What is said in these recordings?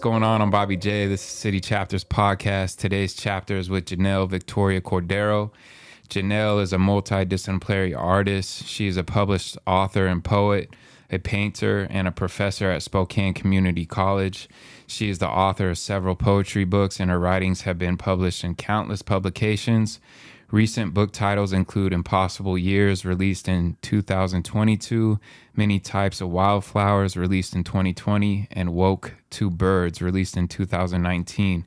going on? I'm Bobby J. This is City Chapters Podcast. Today's chapter is with Janelle Victoria Cordero. Janelle is a multi-disciplinary artist. She is a published author and poet, a painter, and a professor at Spokane Community College. She is the author of several poetry books, and her writings have been published in countless publications. Recent book titles include Impossible Years, released in 2022, Many Types of Wildflowers, released in 2020, and Woke to Birds, released in 2019.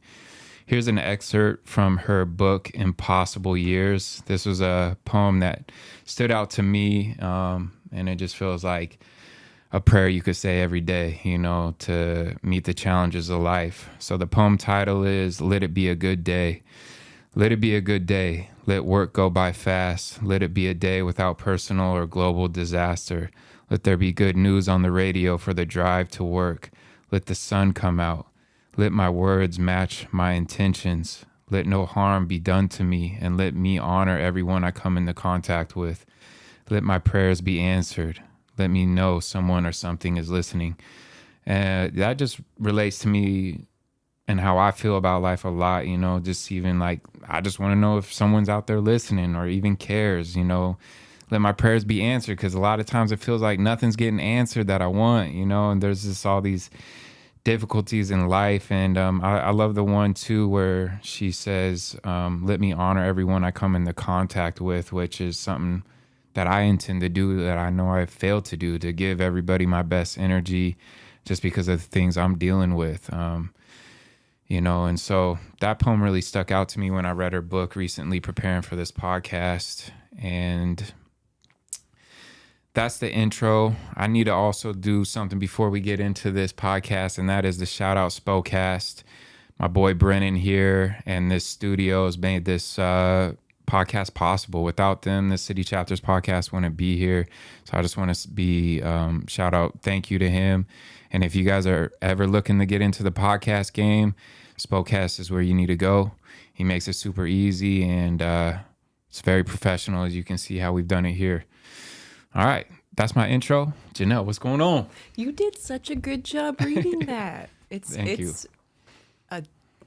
Here's an excerpt from her book, Impossible Years. This was a poem that stood out to me, and it just feels like a prayer you could say every day, to meet the challenges of life. So the poem title is Let It Be a Good Day. Let it be a good day. Let work go by fast. Let it be a day without personal or global disaster. Let there be good news on the radio for the drive to work. Let the sun come out. Let my words match my intentions. Let no harm be done to me, and let me honor everyone I come into contact with. Let my prayers be answered. Let me know someone or something is listening. And that just relates to me and how I feel about life a lot, just even like, I just want to know if someone's out there listening or even cares, let my prayers be answered. Because a lot of times it feels like nothing's getting answered that I want, and there's just all these difficulties in life. And I love the one too, where she says, let me honor everyone I come into contact with, which is something that I intend to do that I know I failed to do, to give everybody my best energy just because of the things I'm dealing with. And so that poem really stuck out to me when I read her book recently, preparing for this podcast. And that's the intro. I need to also do something before we get into this podcast, and that is the shout out Spokecast. My boy Brennan here and this studio has made this podcast possible. Without them, the City Chapters podcast wouldn't be here. So I just want to be shout out, thank you to him. And if you guys are ever looking to get into the podcast game, Spokecast is where you need to go. He makes it super easy, and it's very professional, as you can see how we've done it here. All right, that's my intro. Janelle, what's going on? You did such a good job reading that. Thank you. It's a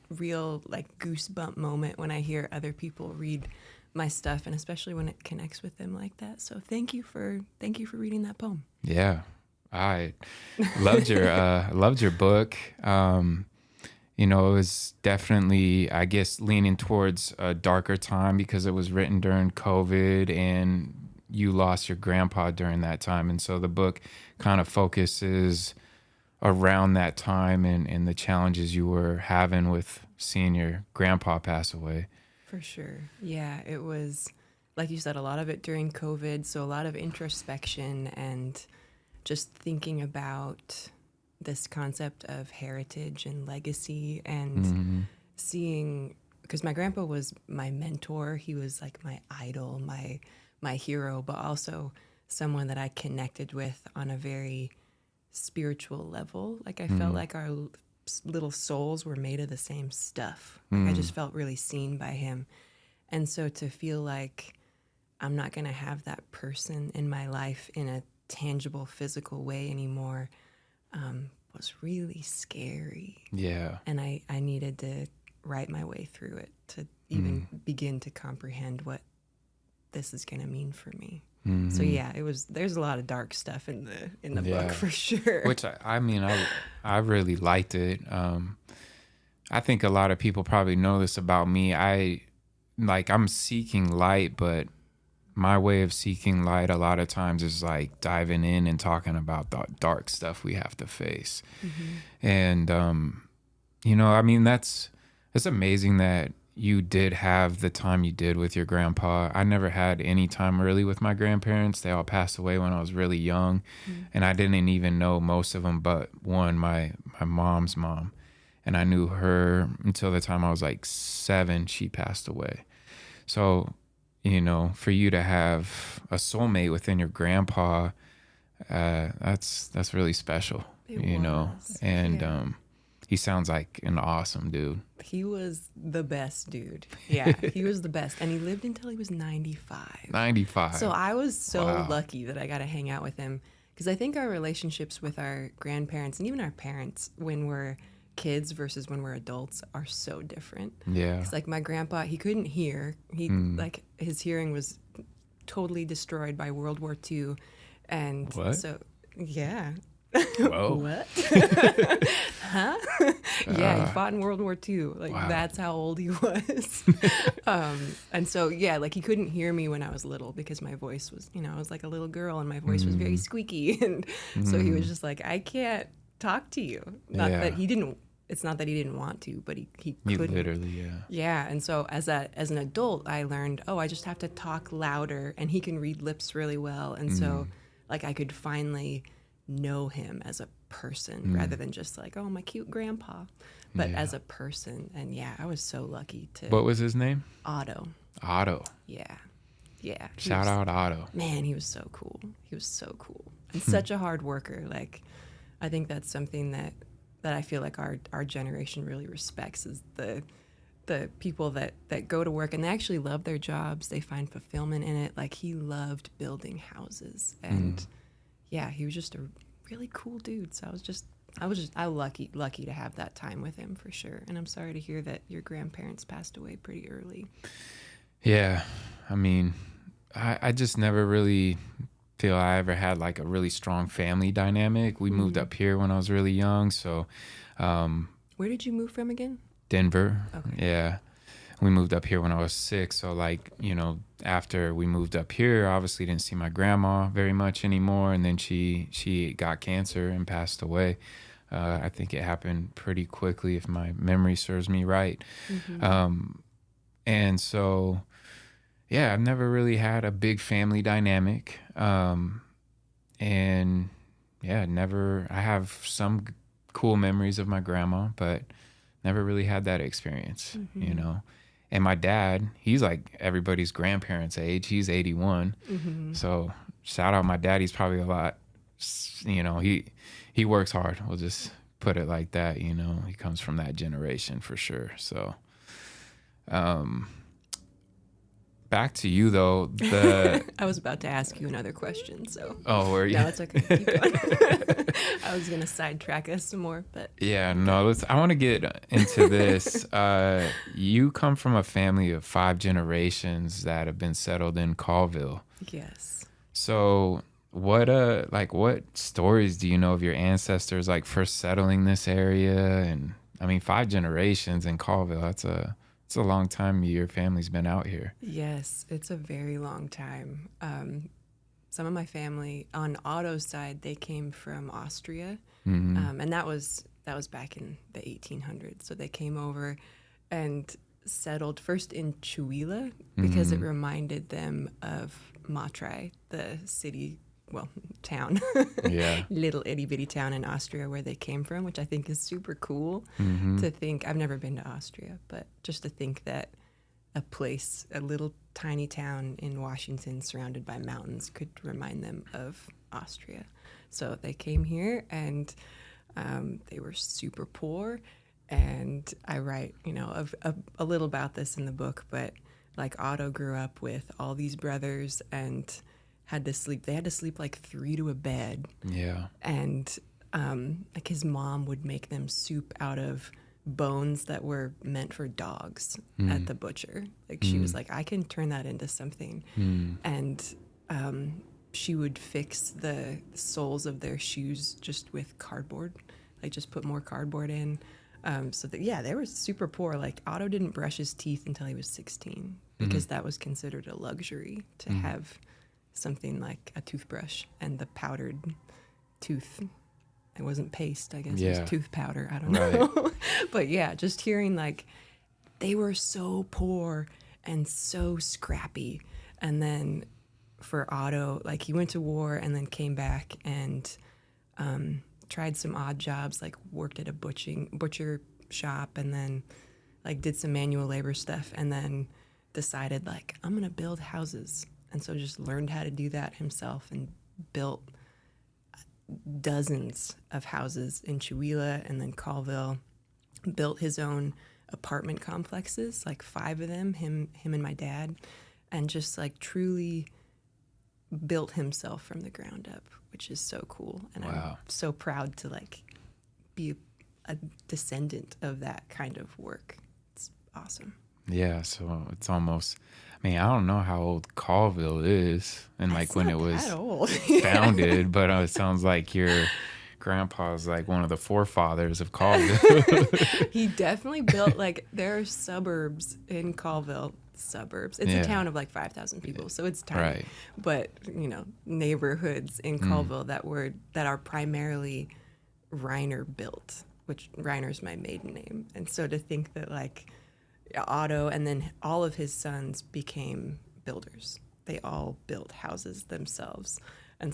real goosebump moment when I hear other people read my stuff, and especially when it connects with them like that. So thank you for reading that poem. Yeah, I loved your book. It was definitely, I guess, leaning towards a darker time because it was written during COVID and you lost your grandpa during that time. And so the book kind of focuses around that time and the challenges you were having with seeing your grandpa pass away. For sure. Yeah, it was, like you said, a lot of it during COVID. So a lot of introspection and just thinking about this concept of heritage and legacy and seeing, because my grandpa was my mentor. He was like my idol, my hero, but also someone that I connected with on a very spiritual level. Like I felt like our little souls were made of the same stuff. I just felt really seen by him. And so to feel like I'm not going to have that person in my life in a tangible, physical way anymore was really scary. Yeah. And I needed to write my way through it to even begin to comprehend what this is going to mean for me. Mm-hmm. So yeah, there's a lot of dark stuff in the book for sure. Which I really liked it. I think a lot of people probably know this about me. I'm seeking light, but my way of seeking light a lot of times is like diving in and talking about the dark stuff we have to face. Mm-hmm. And, it's amazing that you did have the time you did with your grandpa. I never had any time really with my grandparents. They all passed away when I was really young. Mm-hmm. And I didn't even know most of them but one, my mom's mom. And I knew her until the time I was like 7, she passed away. So, for you to have a soulmate within your grandpa, that's really special, And he sounds like an awesome dude. He was the best dude. Yeah, he was the best. And he lived until he was 95. 95. So I was so lucky that I got to hang out with him. Because I think our relationships with our grandparents and even our parents when we're kids versus when we're adults are so different. Yeah. It's like my grandpa, he couldn't hear. Like his hearing was totally destroyed by World War II. And What? so, yeah. Whoa. What? Huh? Yeah, he fought in World War II. Like, Wow. that's how old he was. And so, yeah, like he couldn't hear me when I was little because my voice was, I was like a little girl and my voice was very squeaky. And so he was just like, I can't talk to you. Not that he didn't, it's not that he didn't want to, but he couldn't. Literally, yeah. Yeah, and so as an adult, I learned, I just have to talk louder, and he can read lips really well. And so, like, I could finally know him as a person rather than just like, oh, my cute grandpa, but as a person. And yeah, I was so lucky to. What was his name? Otto. Otto. Yeah. Shout out Otto. Man, he was so cool. He was so cool and such a hard worker. Like, I think that's something that I feel like our generation really respects is the people that go to work and they actually love their jobs. They find fulfillment in it. Like, he loved building houses and yeah, he was just a really cool dude. So I was lucky to have that time with him for sure. And I'm sorry to hear that your grandparents passed away pretty early. Yeah. I mean, I just never really feel I ever had like a really strong family dynamic. We moved up here when I was really young. So, where did you move from again? Denver. Okay. Yeah. We moved up here when I was 6. So like, after we moved up here, I obviously didn't see my grandma very much anymore. And then she got cancer and passed away. I think it happened pretty quickly if my memory serves me right. And so, yeah, I've never really had a big family dynamic. And yeah, I have some cool memories of my grandma, but never really had that experience, And my dad, he's like everybody's grandparents' age. He's 81. So shout out my dad. He's probably a lot, he works hard. We'll just put it like that. He comes from that generation for sure. So, back to you though. I was about to ask you another question, so. Oh, were you? No, it's okay. Keep going. I was gonna sidetrack us some more, but. Yeah, no. I want to get into this. You come from a family of 5 generations that have been settled in Colville. Yes. So, what stories do you know of your ancestors like first settling this area? And I mean, 5 generations in Colville. It's a long time your family's been out here. Yes, it's a very long time. Some of my family on Otto's side, they came from Austria, and that was back in the 1800s. So they came over and settled first in Chewelah because it reminded them of Matrai, the city, town, little itty bitty town in Austria where they came from, which I think is super cool to think. I've never been to Austria, but just to think that a little tiny town in Washington surrounded by mountains could remind them of Austria. So they came here and they were super poor. And I write, a little about this in the book, but like Otto grew up with all these brothers and they had to sleep like 3 to a bed. Yeah. And like his mom would make them soup out of bones that were meant for dogs at the butcher. Like she was like, I can turn that into something. And she would fix the soles of their shoes just with cardboard, like just put more cardboard in. So that, yeah, they were super poor. Like Otto didn't brush his teeth until he was 16 because that was considered a luxury to have something like a toothbrush and the powdered tooth. It wasn't paste, I guess. Yeah. It was tooth powder. I don't know. But yeah, just hearing like they were so poor and so scrappy. And then for Otto, like he went to war and then came back and tried some odd jobs, like worked at a butcher shop and then like did some manual labor stuff and then decided like I'm going to build houses. And so just learned how to do that himself and built dozens of houses in Chewelah and then Colville, built his own apartment complexes, like 5 of them, him and my dad, and just like truly built himself from the ground up, which is so cool. And Wow. I'm so proud to like be a descendant of that kind of work. It's awesome. Yeah, so it's almost, I mean, I don't know how old Colville is and like It's when not it was that old. founded, but it sounds like your grandpa's like one of the forefathers of Colville. He definitely built, like, there are suburbs in Colville. Suburbs. It's a town of like 5,000 people, so it's tiny. Right. But, you know, neighborhoods in Colville that are primarily Reiner built, which Reiner's my maiden name. And so to think that like Otto and then all of his sons became builders. They all built houses themselves. And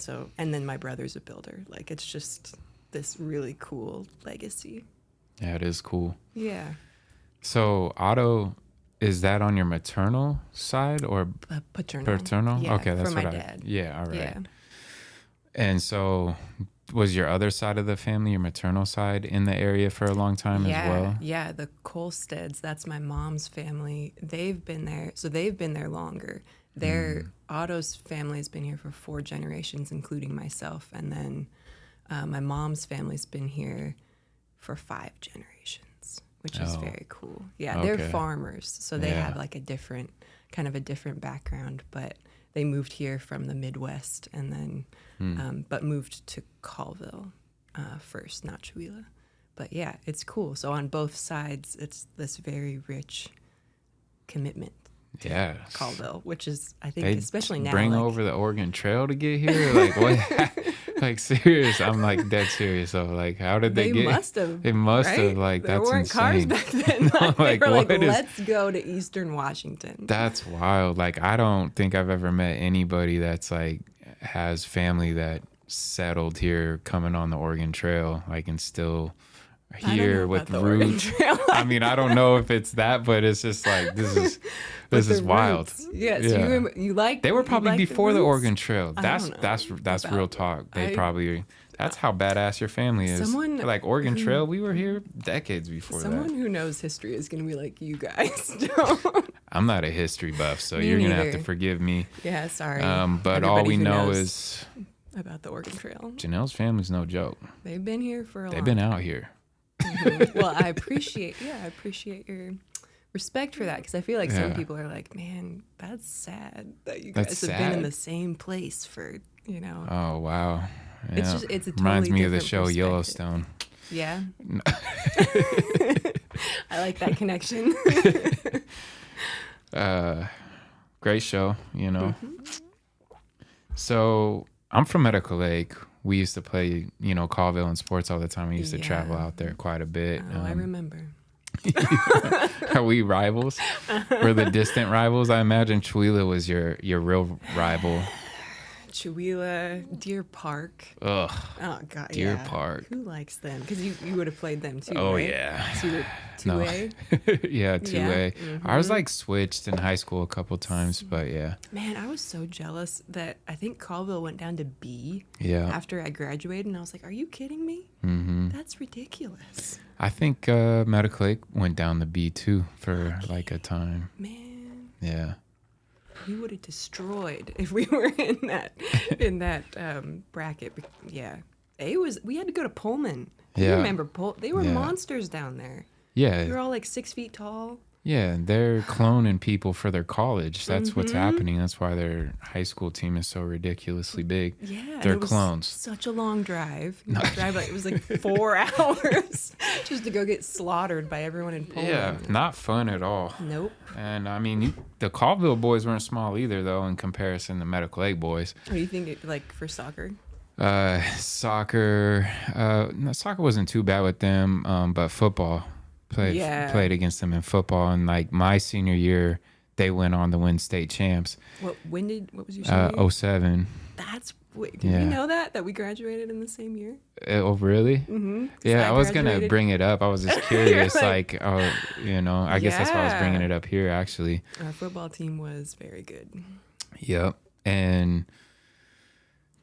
then my brother's a builder. Like, it's just this really cool legacy. Yeah, it is cool. Yeah. So Otto, is that on your maternal side or Paternal? paternal? Yeah, okay, that's for my what dad. Yeah, all right. Yeah. And so was your other side of the family, your maternal side, in the area for a long time as well? Yeah, the Kolsteds, that's my mom's family. They've been there. So they've been there longer. Otto's family has been here for 4 generations, including myself. And then my mom's family's been here for 5 generations, which is very cool. Yeah, Okay. they're farmers. So they have like a different background, but they moved here from the Midwest and then, but moved to Colville first, not Chewelah. But yeah, it's cool. So on both sides, it's this very rich commitment to Colville, which is, I think, especially now. Bring over the Oregon Trail to get here? Like, what? Like, serious? I'm like dead serious. So, like, how did they get? They must have. Like, there that's weren't insane. cars back then. Like, they were like, what is- let's go to Eastern Washington. That's wild. Like, I don't think I've ever met anybody that's like has family that settled here coming on the Oregon Trail, like, and still here with roots. I mean, I don't know if it's that, but it's just like this is wild. Yes, Yeah. you like. They were probably before the roots? Oregon Trail. That's about real talk. They I- probably. That's how badass your family is. Someone like Oregon Trail, we were here decades before Someone that. who knows history is going to be like, you guys don't. I'm not a history buff, so Me you're gonna have to neither. forgive me. Yeah, sorry. But all Everybody we who know knows is about the Oregon Trail. Janelle's family's no joke. They've been here for a They've long been out here. Well, I appreciate your respect for that, because I feel like some Yeah. people are like, man, that's sad that you That's guys have been in sad? the same place for, Oh wow. Yeah. It's a totally reminds me of the different show perspective. Yellowstone. Yeah. I like that connection. Great show, you know. So I'm from Medical Lake. We used to play, Colville and sports all the time. We used to travel out there quite a bit. Oh, I remember. Are we rivals? We're the distant rivals. I imagine Chewelah was your real rival. Chewelah, Deer Park. Ugh. Oh God, Deer Park. Who likes them? Because you would have played them too. Oh, right? yeah. So you were 2A. Yeah, 2A. Yeah, I was like switched in high school a couple times, but yeah. Man, I was so jealous that I think Colville went down to B. Yeah. After I graduated, and I was like, "Are you kidding me? Mm-hmm. That's ridiculous." I think Medical Lake went down the B too for like a time. Man, Yeah. we would have destroyed if we were in that bracket. Yeah, we had to go to Pullman. Yeah. You remember they were Yeah. monsters down there. Yeah. They were all like 6 feet tall. Yeah, they're cloning people for their college. That's what's Mm-hmm. happening. That's why their high school team is so ridiculously big. Yeah, and They're it was clones. Such a long drive. It was like 4 hours just to go get slaughtered by everyone in Poland. Yeah, not fun at all. Nope. And I mean, the Colville boys weren't small either, though, in comparison to Medical Lake boys. What do you think? Like for soccer? Soccer, no, soccer wasn't too bad with them, but football played against them in football. And like my senior year, they went on to win state champs. What was your senior year? 07. Did we know that we graduated in the same year? Oh, really? Mm-hmm. Yeah, I was going to graduated- bring it up. I was just curious, like- I guess that's why I was bringing it up here, actually. Our football team was very good. Yep. And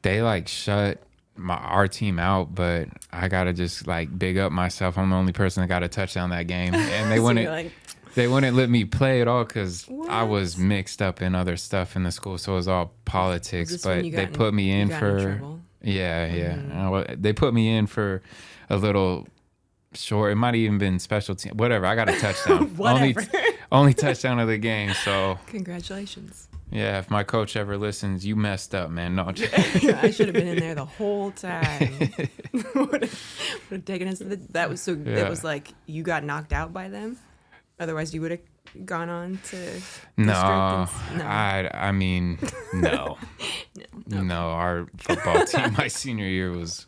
they like shut our team out, but I got to just like big up myself. I'm the only person that got a touchdown that game. And they So wouldn't. you're like, They wouldn't let me play at all because I What? was mixed up in other stuff in the school, so it was all politics. this when But you they got put me in you got for trouble? they put me in for a little short. It might have even been special team. Whatever. I got a touchdown. Whatever. Only touchdown of the game. So Congratulations. yeah, if my coach ever listens, you messed up, man. No, I should have been in there the whole time. would have taken us. That was so. Yeah. It was like you got knocked out by them. Otherwise, you would have gone on to no. district. No. I mean, no. No. Our football team my senior year was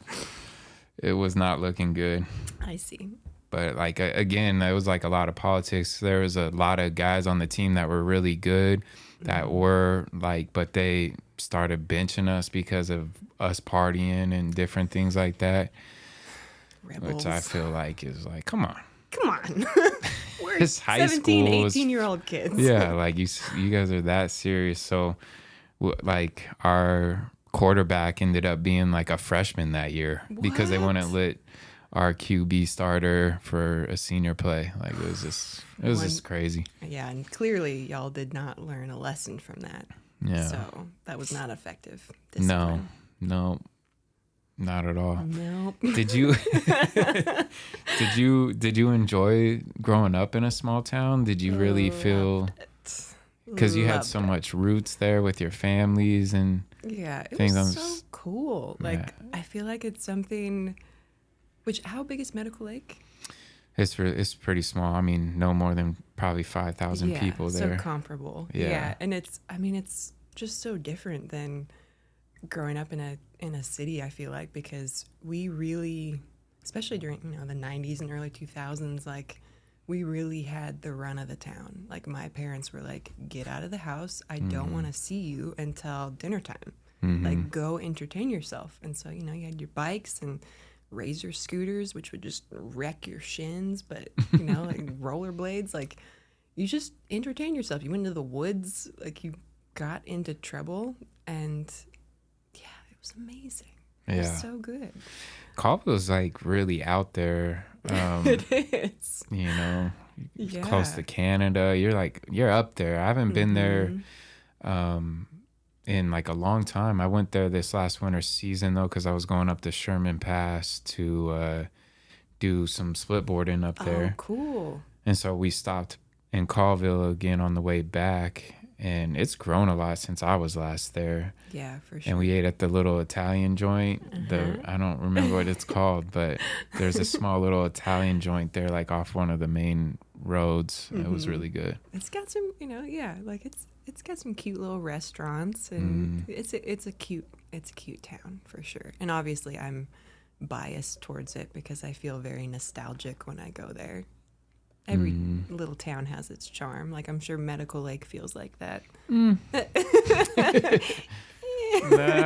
not looking good. I see. But like again, it was like a lot of politics. There was a lot of guys on the team that were really good, that were like, but they started benching us because of us partying and different things like that. Rebels. Which I feel like is like, come on. We're It's high 17, school. 18-year-old kids. Yeah, like you guys are that serious. So like our quarterback ended up being like a freshman that year because they wouldn't let our QB starter for a senior play. Like it was just crazy. Yeah, and clearly y'all did not learn a lesson from that. Yeah. So that was not effective. No, Discipline. not at all. Nope. Did you did you enjoy growing up in a small town? Did you really feel, because you had so much roots there with your families and it things? was so cool. Like Yeah. I feel like it's something. How big is Medical Lake? It's pretty small. I mean, no more than probably 5,000 people there. So comparable. Yeah. And it's just so different than growing up in a city, I feel like, because we really, especially during, the 90s and early 2000s, like we really had the run of the town. Like my parents were like, get out of the house. I don't want to see you until dinner time. Like go entertain yourself. And so, you had your bikes and razor scooters, which would just wreck your shins, but like rollerblades, like you just entertain yourself. You went into the woods, like you got into trouble, and it was amazing. It was so good. Colville's like really out there. It is. Close to Canada. You're up there. I haven't been there in like a long time. I went there this last winter season though, because I was going up to Sherman Pass to do some splitboarding up there. Oh, cool. And so we stopped in Colville again on the way back, and it's grown a lot since I was last there. Yeah, for sure. And we ate at the little Italian joint. I don't remember what it's called, but there's a small little Italian joint there, like off one of the main roads. It was really good. It's got some, like it's got some cute little restaurants, and it's a cute town for sure. And obviously I'm biased towards it because I feel very nostalgic when I go there. Every little town has its charm. Like I'm sure Medical Lake feels like that. Not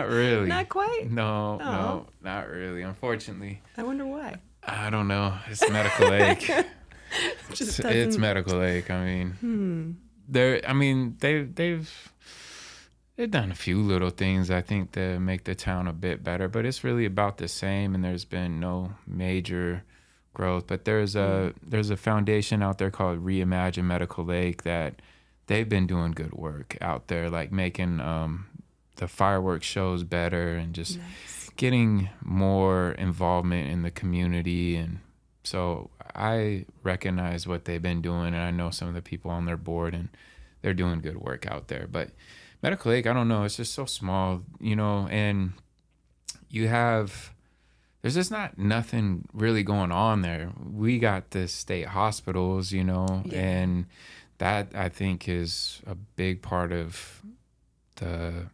really. Not quite? No, not really. Unfortunately. I wonder why. I don't know. It's Medical Lake. Just It's Medical Lake. I mean, they've done a few little things, I think, to make the town a bit better, but it's really about the same, and there's been no major growth. But there's a foundation out there called Reimagine Medical Lake that they've been doing good work out there, like making the fireworks shows better and just getting more involvement in the community. And so I recognize what they've been doing, and I know some of the people on their board, and they're doing good work out there. But Medical Lake, I don't know, it's just so small, and there's just nothing really going on there. We got the state hospitals, and that I think is a big part of the,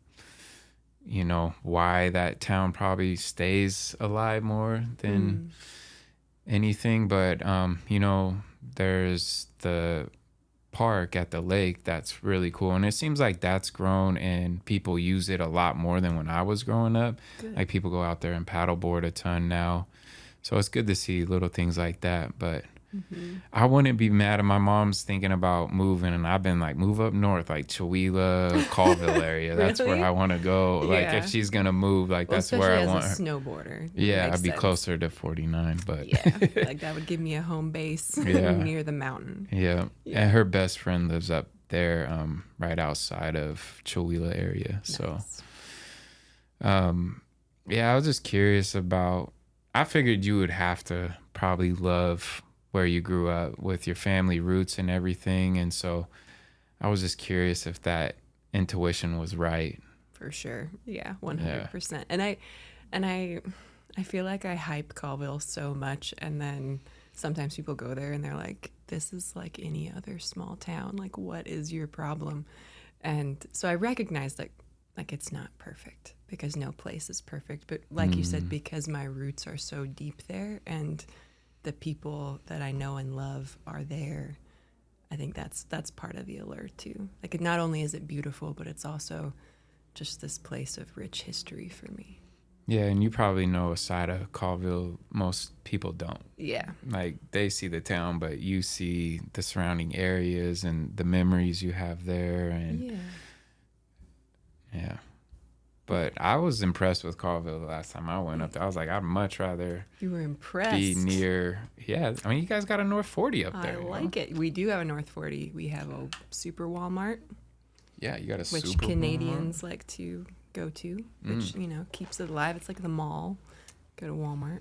why that town probably stays alive more than anything. But, there's the park at the lake that's really cool, and it seems like that's grown and people use it a lot more than when I was growing up. Like people go out there and paddleboard a ton now, so it's good to see little things like that. But I wouldn't be mad if my mom's thinking about moving, and I've been like, move up north, like Chihuahua, Colville area. That's where I want to go. Like if she's gonna move, like that's where I want her. Especially as a snowboarder. Yeah, I'd be closer to 49, but like that would give me a home base near the mountain. Yeah, and her best friend lives up there, right outside of Chihuahua area. Nice. So, I was just curious about. I figured you would have to probably love where you grew up with your family roots and everything. And so I was just curious if that intuition was right. For sure. Yeah, 100%. And I feel like I hype Colville so much, and then sometimes people go there and they're like, this is like any other small town. Like, what is your problem? And so I recognize that like it's not perfect, because no place is perfect. But like you said, because my roots are so deep there and the people that I know and love are there, I think that's part of the allure too. Like, not only is it beautiful, but it's also just this place of rich history for me. Yeah, and you probably know a side of Colville most people don't. Yeah. Like, they see the town, but you see the surrounding areas and the memories you have there. And yeah. But I was impressed with Colville the last time I went up there. I was like, I'd much rather You were impressed. be near. Yeah, I mean, you guys got a North 40 up there. I like it. We do have a North 40. We have a super Walmart. Yeah, you got a which super Canadians like to go to, which keeps it alive. It's like the mall. Go to Walmart.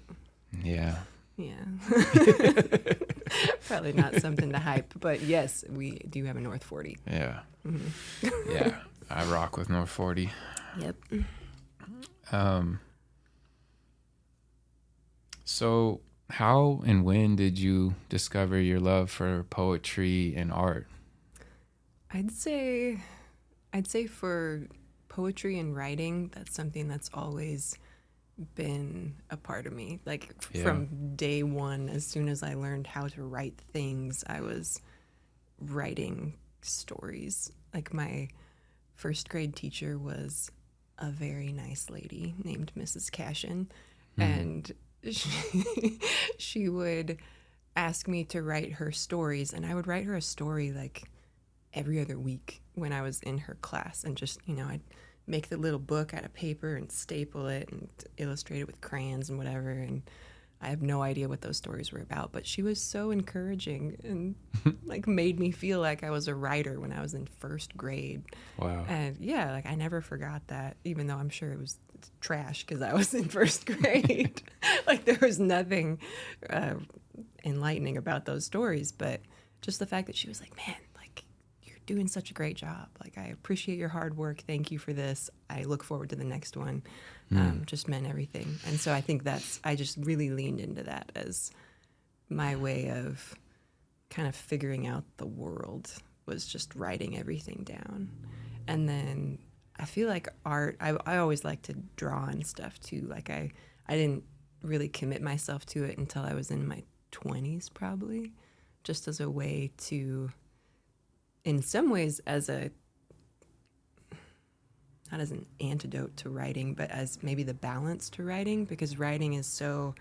Yeah. Yeah. Probably not something to hype, but yes, we do have a North 40. Yeah. Mm-hmm. Yeah, I rock with North 40. Yep. So how and when did you discover your love for poetry and art? I'd say for poetry and writing, that's something that's always been a part of me. Like from day one, as soon as I learned how to write things, I was writing stories. Like, my first grade teacher was a very nice lady named Mrs. Cashin, and she would ask me to write her stories, and I would write her a story like every other week when I was in her class, and just, I'd make the little book out of paper and staple it and illustrate it with crayons and whatever, and I have no idea what those stories were about, but she was so encouraging and like made me feel like I was a writer when I was in first grade. Wow. And yeah, like I never forgot that, even though I'm sure it was trash because I was in first grade. Like, there was nothing enlightening about those stories, but just the fact that she was like, man, like, you're doing such a great job. Like, I appreciate your hard work. Thank you for this. I look forward to the next one. Just meant everything. And so I think I just really leaned into that as my way of kind of figuring out the world, was just writing everything down. And then I feel like art, I always like to draw and stuff too. Like, I didn't really commit myself to it until I was in my 20s, probably, just as a way to, in some ways, not as an antidote to writing, but as maybe the balance to writing, because writing is so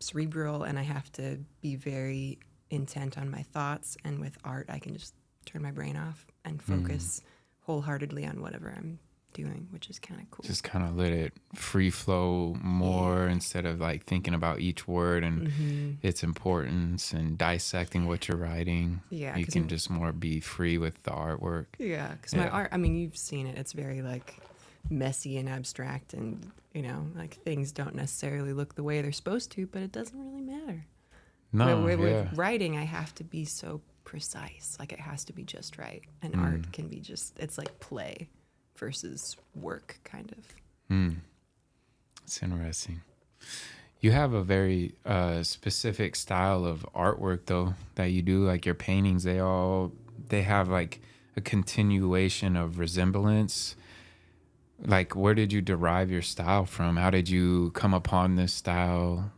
cerebral and I have to be very intent on my thoughts. And with art, I can just turn my brain off and focus wholeheartedly on whatever I'm doing, which is kind of cool. Just kind of let it free flow more instead of like thinking about each word and its importance and dissecting what you're writing. Yeah, you can just more be free with the artwork. Yeah, because my art, I mean, you've seen it. It's very like messy and abstract, and like things don't necessarily look the way they're supposed to, but it doesn't really matter. No, with writing, I have to be so precise. Like, it has to be just right, and art can be just, it's like play versus work, kind of. It's interesting. You have a very specific style of artwork, though, that you do. Like, your paintings, they have like a continuation of resemblance. Like, where did you derive your style from? How did you come upon this style?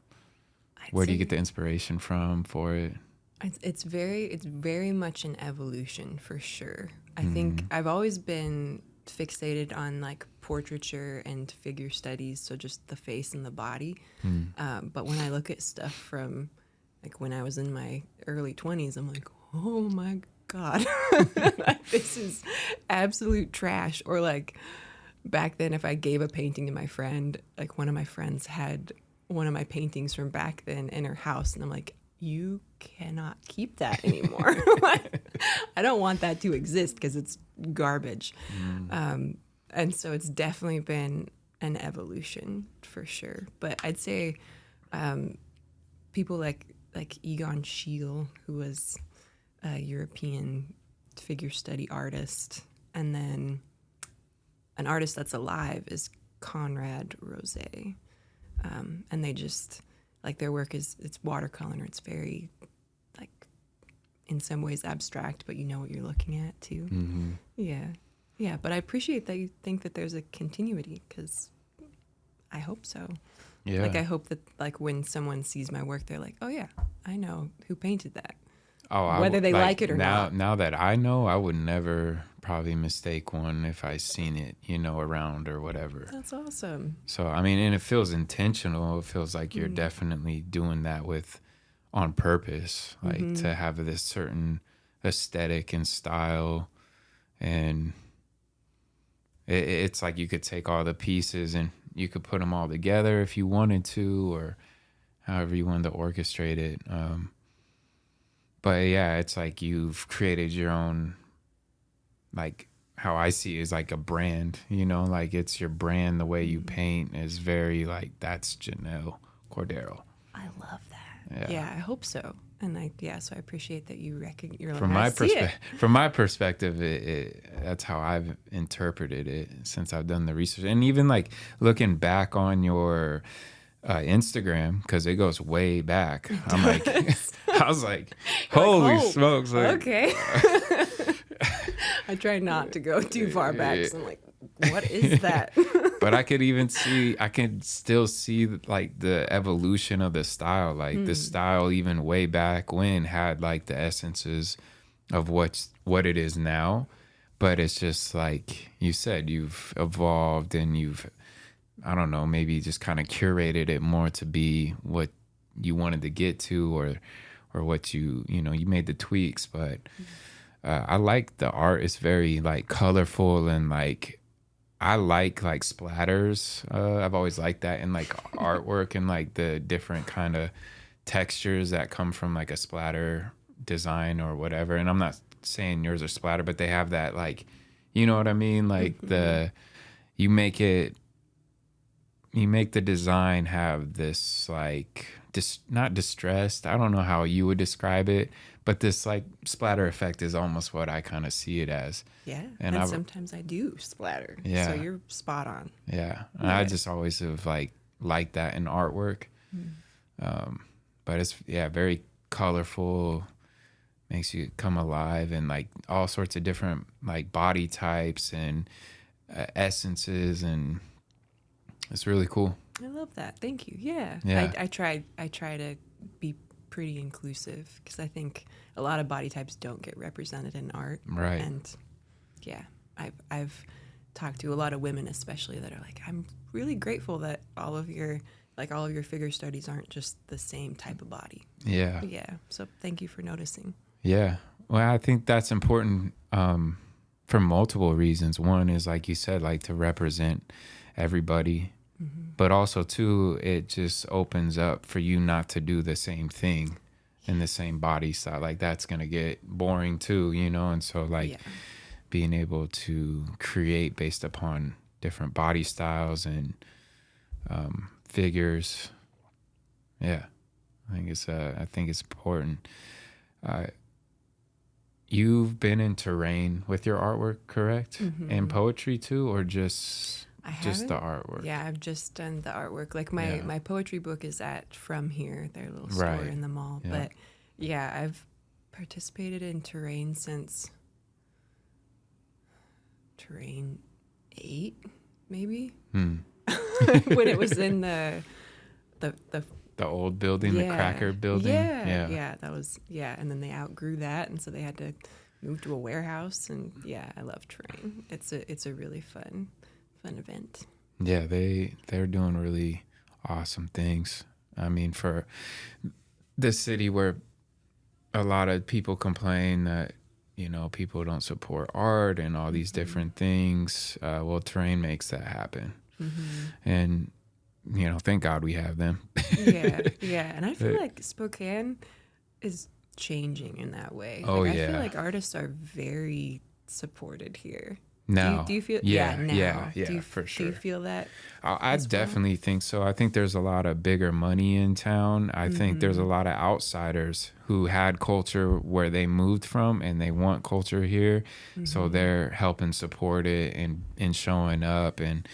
Where do you get the inspiration from for it? It's very much an evolution, for sure. I think I've always been fixated on like portraiture and figure studies, so just the face and the body. But when I look at stuff from like when I was in my early 20s, I'm like, oh my God, like, this is absolute trash. Or like back then, if I gave a painting to my friend, like one of my friends had one of my paintings from back then in her house, and I'm like, you cannot keep that anymore. Like, I don't want that to exist because it's garbage. And so it's definitely been an evolution, for sure. But I'd say people like Egon Schiele, who was a European figure study artist, and then an artist that's alive is Conrad Rose, and they just like their work it's watercolor. It's very like in some ways abstract, but you know what you're looking at too. Mm-hmm. Yeah. But I appreciate that you think that there's a continuity, because I hope so. Yeah. Like I hope that like when someone sees my work, they're like, oh yeah, I know who painted that. Oh, whether they like it or not. Now that I know, I would never probably mistake one if I seen it, around or whatever. That's awesome. So, I mean, and it feels intentional. It feels like you're definitely doing that on purpose, like to have this certain aesthetic and style. And it's like you could take all the pieces and you could put them all together if you wanted to, or however you wanted to orchestrate it. But yeah, it's like you've created your own, like how I see it is like a brand, like it's your brand. The way you paint is very like, that's Janelle Cordero. I love that. Yeah, I hope so. And so I appreciate that you recognize. You're like, From my perspective, that's how I've interpreted it since I've done the research. And even like looking back on your Instagram, because it goes way back. I was like, holy smokes. Like, okay. I try not to go too far back, because I'm like, what is that? But I can still see like the evolution of the style. Like the style even way back when had like the essences of what it is now. But it's just like you said, you've evolved and you've, I don't know, maybe just kind of curated it more to be what you wanted to get to, or what you made the tweaks. But I like the art. It's very like colorful, and like I like splatters. I've always liked that in like artwork, and like the different kind of textures that come from like a splatter design or whatever. And I'm not saying yours are splatter, but they have that, like, you know what I mean? Like you make the design have this like not distressed. I don't know how you would describe it, but this like splatter effect is almost what I kind of see it as. Yeah, and sometimes I do splatter. Yeah, so you're spot on. Yeah, I just always have liked that in artwork. But it's very colorful, makes you come alive, and like all sorts of different like body types and essences, and it's really cool. I love that. Thank you. Yeah. I try to be pretty inclusive, because I think a lot of body types don't get represented in art. Right. And yeah, I've talked to a lot of women, especially, that are like, I'm really grateful that all of your figure studies aren't just the same type of body. Yeah. Yeah. So thank you for noticing. Yeah. Well, I think that's important for multiple reasons. One is, like you said, like to represent everybody. But also, too, it just opens up for you not to do the same thing in the same body style. Like, that's going to get boring, too, And so, like, being able to create based upon different body styles and figures. Yeah, I think it's important. You've been in terrain with your artwork, correct? And poetry, too, or just the artwork? Yeah, I've just done the artwork. Like my poetry book is at From Here, their little store in the mall. Yeah. But yeah, I've participated in terrain since terrain 8, maybe. When it was in the old building, the Cracker building. Yeah, that was and then they outgrew that, and so they had to move to a warehouse. And yeah, I love terrain. It's a really fun event. Yeah, they're doing really awesome things. I mean, for the city where a lot of people complain that people don't support art and all these different things, well, terrain makes that happen. And thank God we have them. yeah, and I feel like Spokane is changing in that way. I feel like artists are very supported here. Now. Do you feel Yeah, now? for sure. Do you feel that? I as well? definitely think so. I think there's a lot of bigger money in town. I think there's a lot of outsiders who had culture where they moved from and they want culture here. So they're helping support it and showing up. And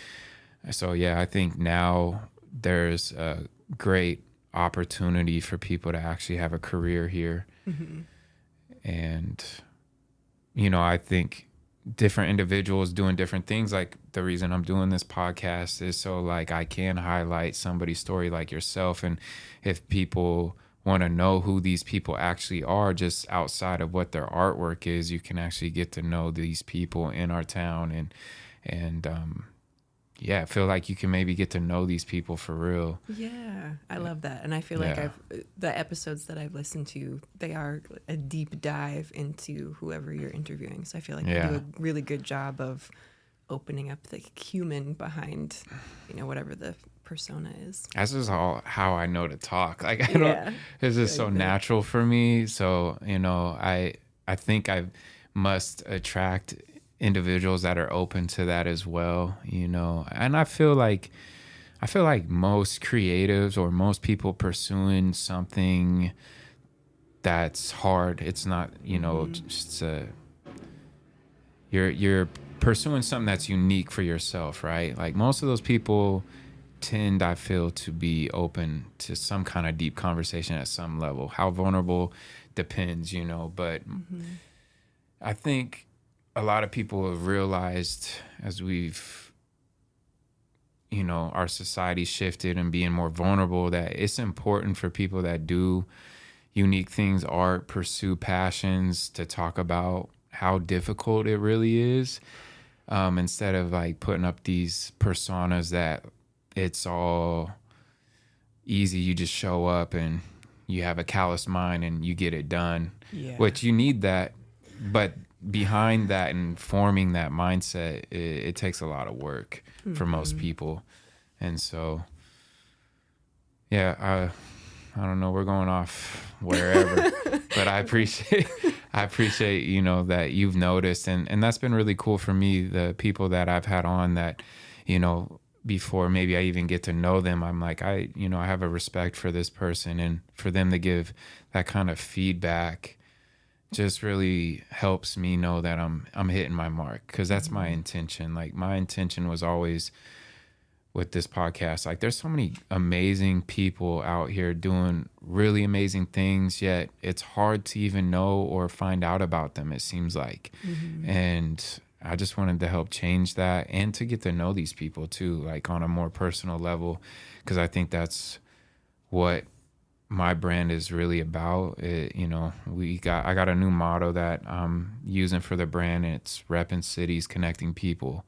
so, yeah, I think now there's a great opportunity for people to actually have a career here. And, I think different individuals doing different things. Like the reason I'm doing this podcast is so like I can highlight somebody's story like yourself. And if people want to know who these people actually are, just outside of what their artwork is, you can actually get to know these people in our town. And I feel like you can maybe get to know these people for real. Yeah, I love that. And I feel like the episodes that I've listened to, they are a deep dive into whoever you're interviewing. So I feel like you do a really good job of opening up the human behind, whatever the persona is. That's just how I know to talk. Like I don't, it's just so natural for me. So, I think I must attract individuals that are open to that as well, and I feel like most creatives or most people pursuing something that's hard, it's not, just you're pursuing something that's unique for yourself, right? Like most of those people tend, I feel, to be open to some kind of deep conversation at some level. How vulnerable depends, but I think a lot of people have realized as we've, our society shifted and being more vulnerable, that it's important for people that do unique things, art, pursue passions, to talk about how difficult it really is, instead of like putting up these personas that it's all easy. You just show up and you have a callous mind and you get it done, which you need that. But behind that and forming that mindset, it takes a lot of work for most people. And so, I don't know, we're going off wherever, but I appreciate, that you've noticed. And that's been really cool for me. The people that I've had on that, before maybe I even get to know them, I'm like, I have a respect for this person, and for them to give that kind of feedback just really helps me know that I'm hitting my mark, because that's my intention. Like my intention was always with this podcast, like there's so many amazing people out here doing really amazing things, yet it's hard to even know or find out about them, it seems like. And I just wanted to help change that and to get to know these people too, like on a more personal level, because I think that's what my brand is really about. I got a new motto that I'm using for the brand, and it's repping cities, connecting people.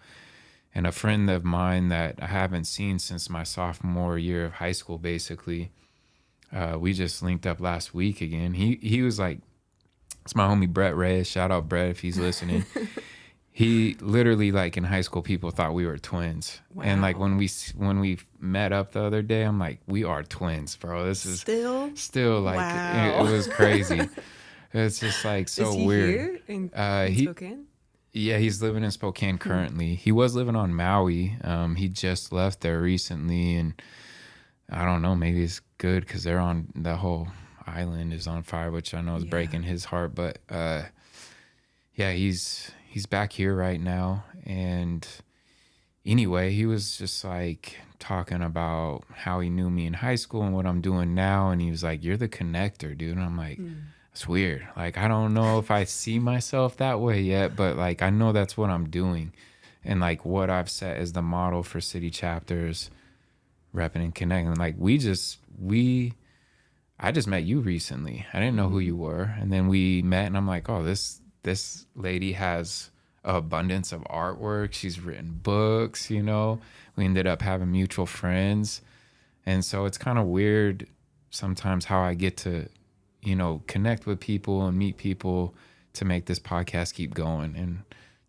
And a friend of mine that I haven't seen since my sophomore year of high school, basically, we just linked up last week again. He was like, it's my homie Brett Reyes. Shout out Brett if he's listening. He literally, like in high school, people thought we were twins. Wow. And like when we met up the other day, I'm like, we are twins, bro. This is still like, wow. It was crazy. It's just like so is he weird. Here in Spokane? Yeah, he's living in Spokane currently. He was living on Maui. He just left there recently, and I don't know, maybe it's good because they're on, the whole island is on fire, which I know is breaking his heart. But he's back here right now. And anyway, he was just like talking about how he knew me in high school and what I'm doing now. And he was like, you're the connector, dude. And I'm like, it's weird. Like, I don't know if I see myself that way yet, but like, I know that's what I'm doing. And like what I've set as the model for city chapters, repping and connecting. Like I just met you recently. I didn't know who you were. And then we met and I'm like, oh, this lady has an abundance of artwork. She's written books, We ended up having mutual friends. And so it's kind of weird sometimes how I get to, connect with people and meet people to make this podcast keep going, and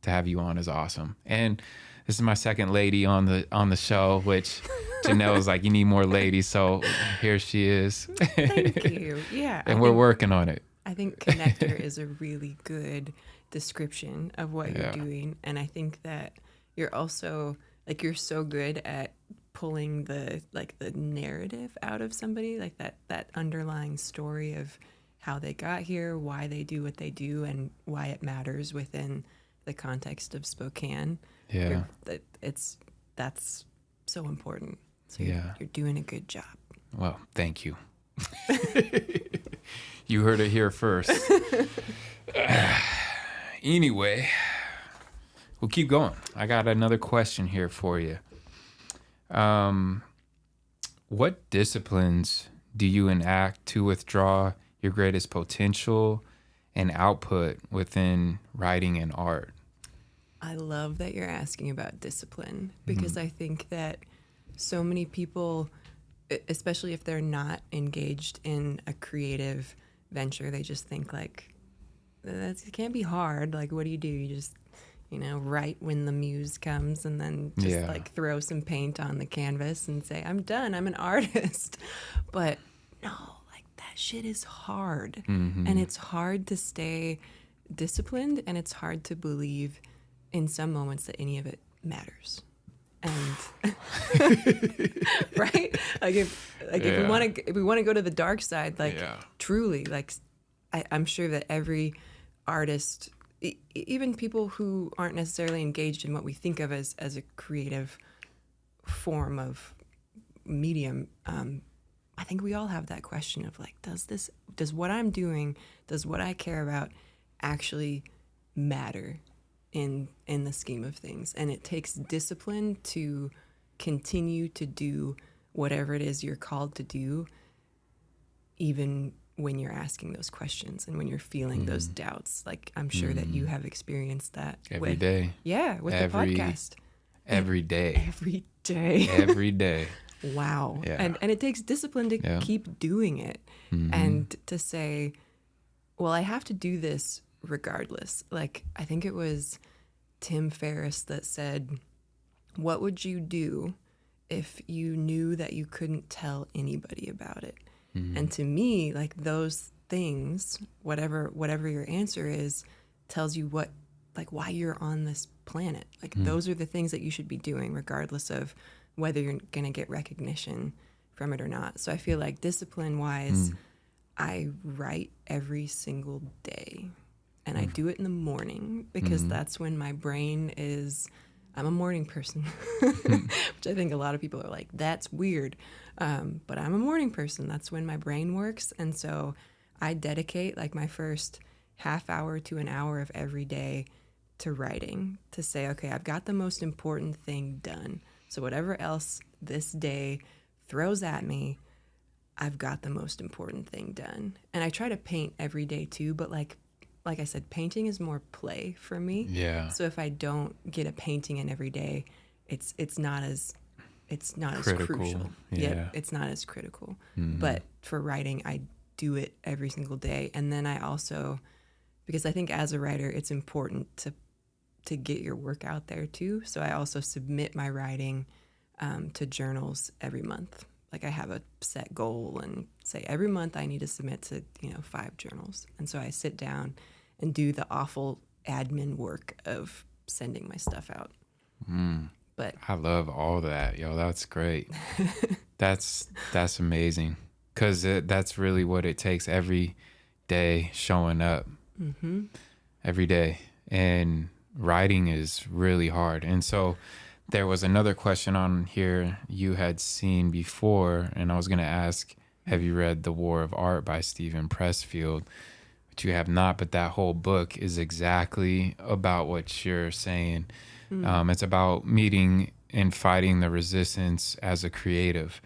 to have you on is awesome. And this is my second lady on the show, which Janelle was like, you need more ladies. So here she is. Thank you. Yeah. And we're working on it. I think connector is a really good description of what Yeah. you're doing. And I think that you're also like, you're so good at pulling the narrative out of somebody, like that underlying story of how they got here, why they do what they do, and why it matters within the context of Spokane. Yeah. That's so important. So Yeah. you're doing a good job. Well, thank you. You heard it here first. Anyway, we'll keep going. I got another question here for you. What disciplines do you enact to withdraw your greatest potential and output within writing and art? I love that you're asking about discipline, because I think that so many people, especially if they're not engaged in a creative venture, they just think like, it can't be hard. Like, what do? You just, write when the muse comes, and then just like throw some paint on the canvas and say, I'm done, I'm an artist. But no, like that shit is hard. And it's hard to stay disciplined, and it's hard to believe in some moments that any of it matters. And right? Like if we want to go to the dark side, like truly, like I'm sure that every artist, even people who aren't necessarily engaged in what we think of as a creative form of medium, I think we all have that question of like, does what I'm doing, does what I care about actually matter in the scheme of things? And it takes discipline to continue to do whatever it is you're called to do, even when you're asking those questions and when you're feeling those doubts. Like, I'm sure that you have experienced that Every day. Yeah, with the podcast. Every day. Every day. Every day. Wow. Yeah. And it takes discipline to keep doing it, and to say, well, I have to do this regardless. Like, I think it was Tim Ferriss that said, what would you do if you knew that you couldn't tell anybody about it? And to me, like, those things, whatever your answer is, tells you why you're on this planet. Like, those are the things that you should be doing, regardless of whether you're going to get recognition from it or not. So I feel like discipline-wise, I write every single day. And I do it in the morning, because that's when my brain is... I'm a morning person, which I think a lot of people are like, that's weird. But I'm a morning person. That's when my brain works. And so I dedicate like my first half hour to an hour of every day to writing, to say, okay, I've got the most important thing done. So whatever else this day throws at me, I've got the most important thing done. And I try to paint every day too, but like I said, painting is more play for me. Yeah. So if I don't get a painting in every day, it's not as Critical. crucial. Yeah. It's not as critical. But for writing, I do it every single day. And then I also, because I think as a writer, it's important to get your work out there too. So I also submit my writing to journals every month. Like, I have a set goal and say every month I need to submit to 5 journals. And so I sit down and do the awful admin work of sending my stuff out. But I love all that. Yo, that's great. That's amazing. Because that's really what it takes, every day showing up. Every day. And writing is really hard. And so there was another question on here you had seen before, and I was going to ask, have you read The War of Art by Stephen Pressfield? But you have not, but that whole book is exactly about what you're saying. It's about meeting and fighting the resistance as a creative.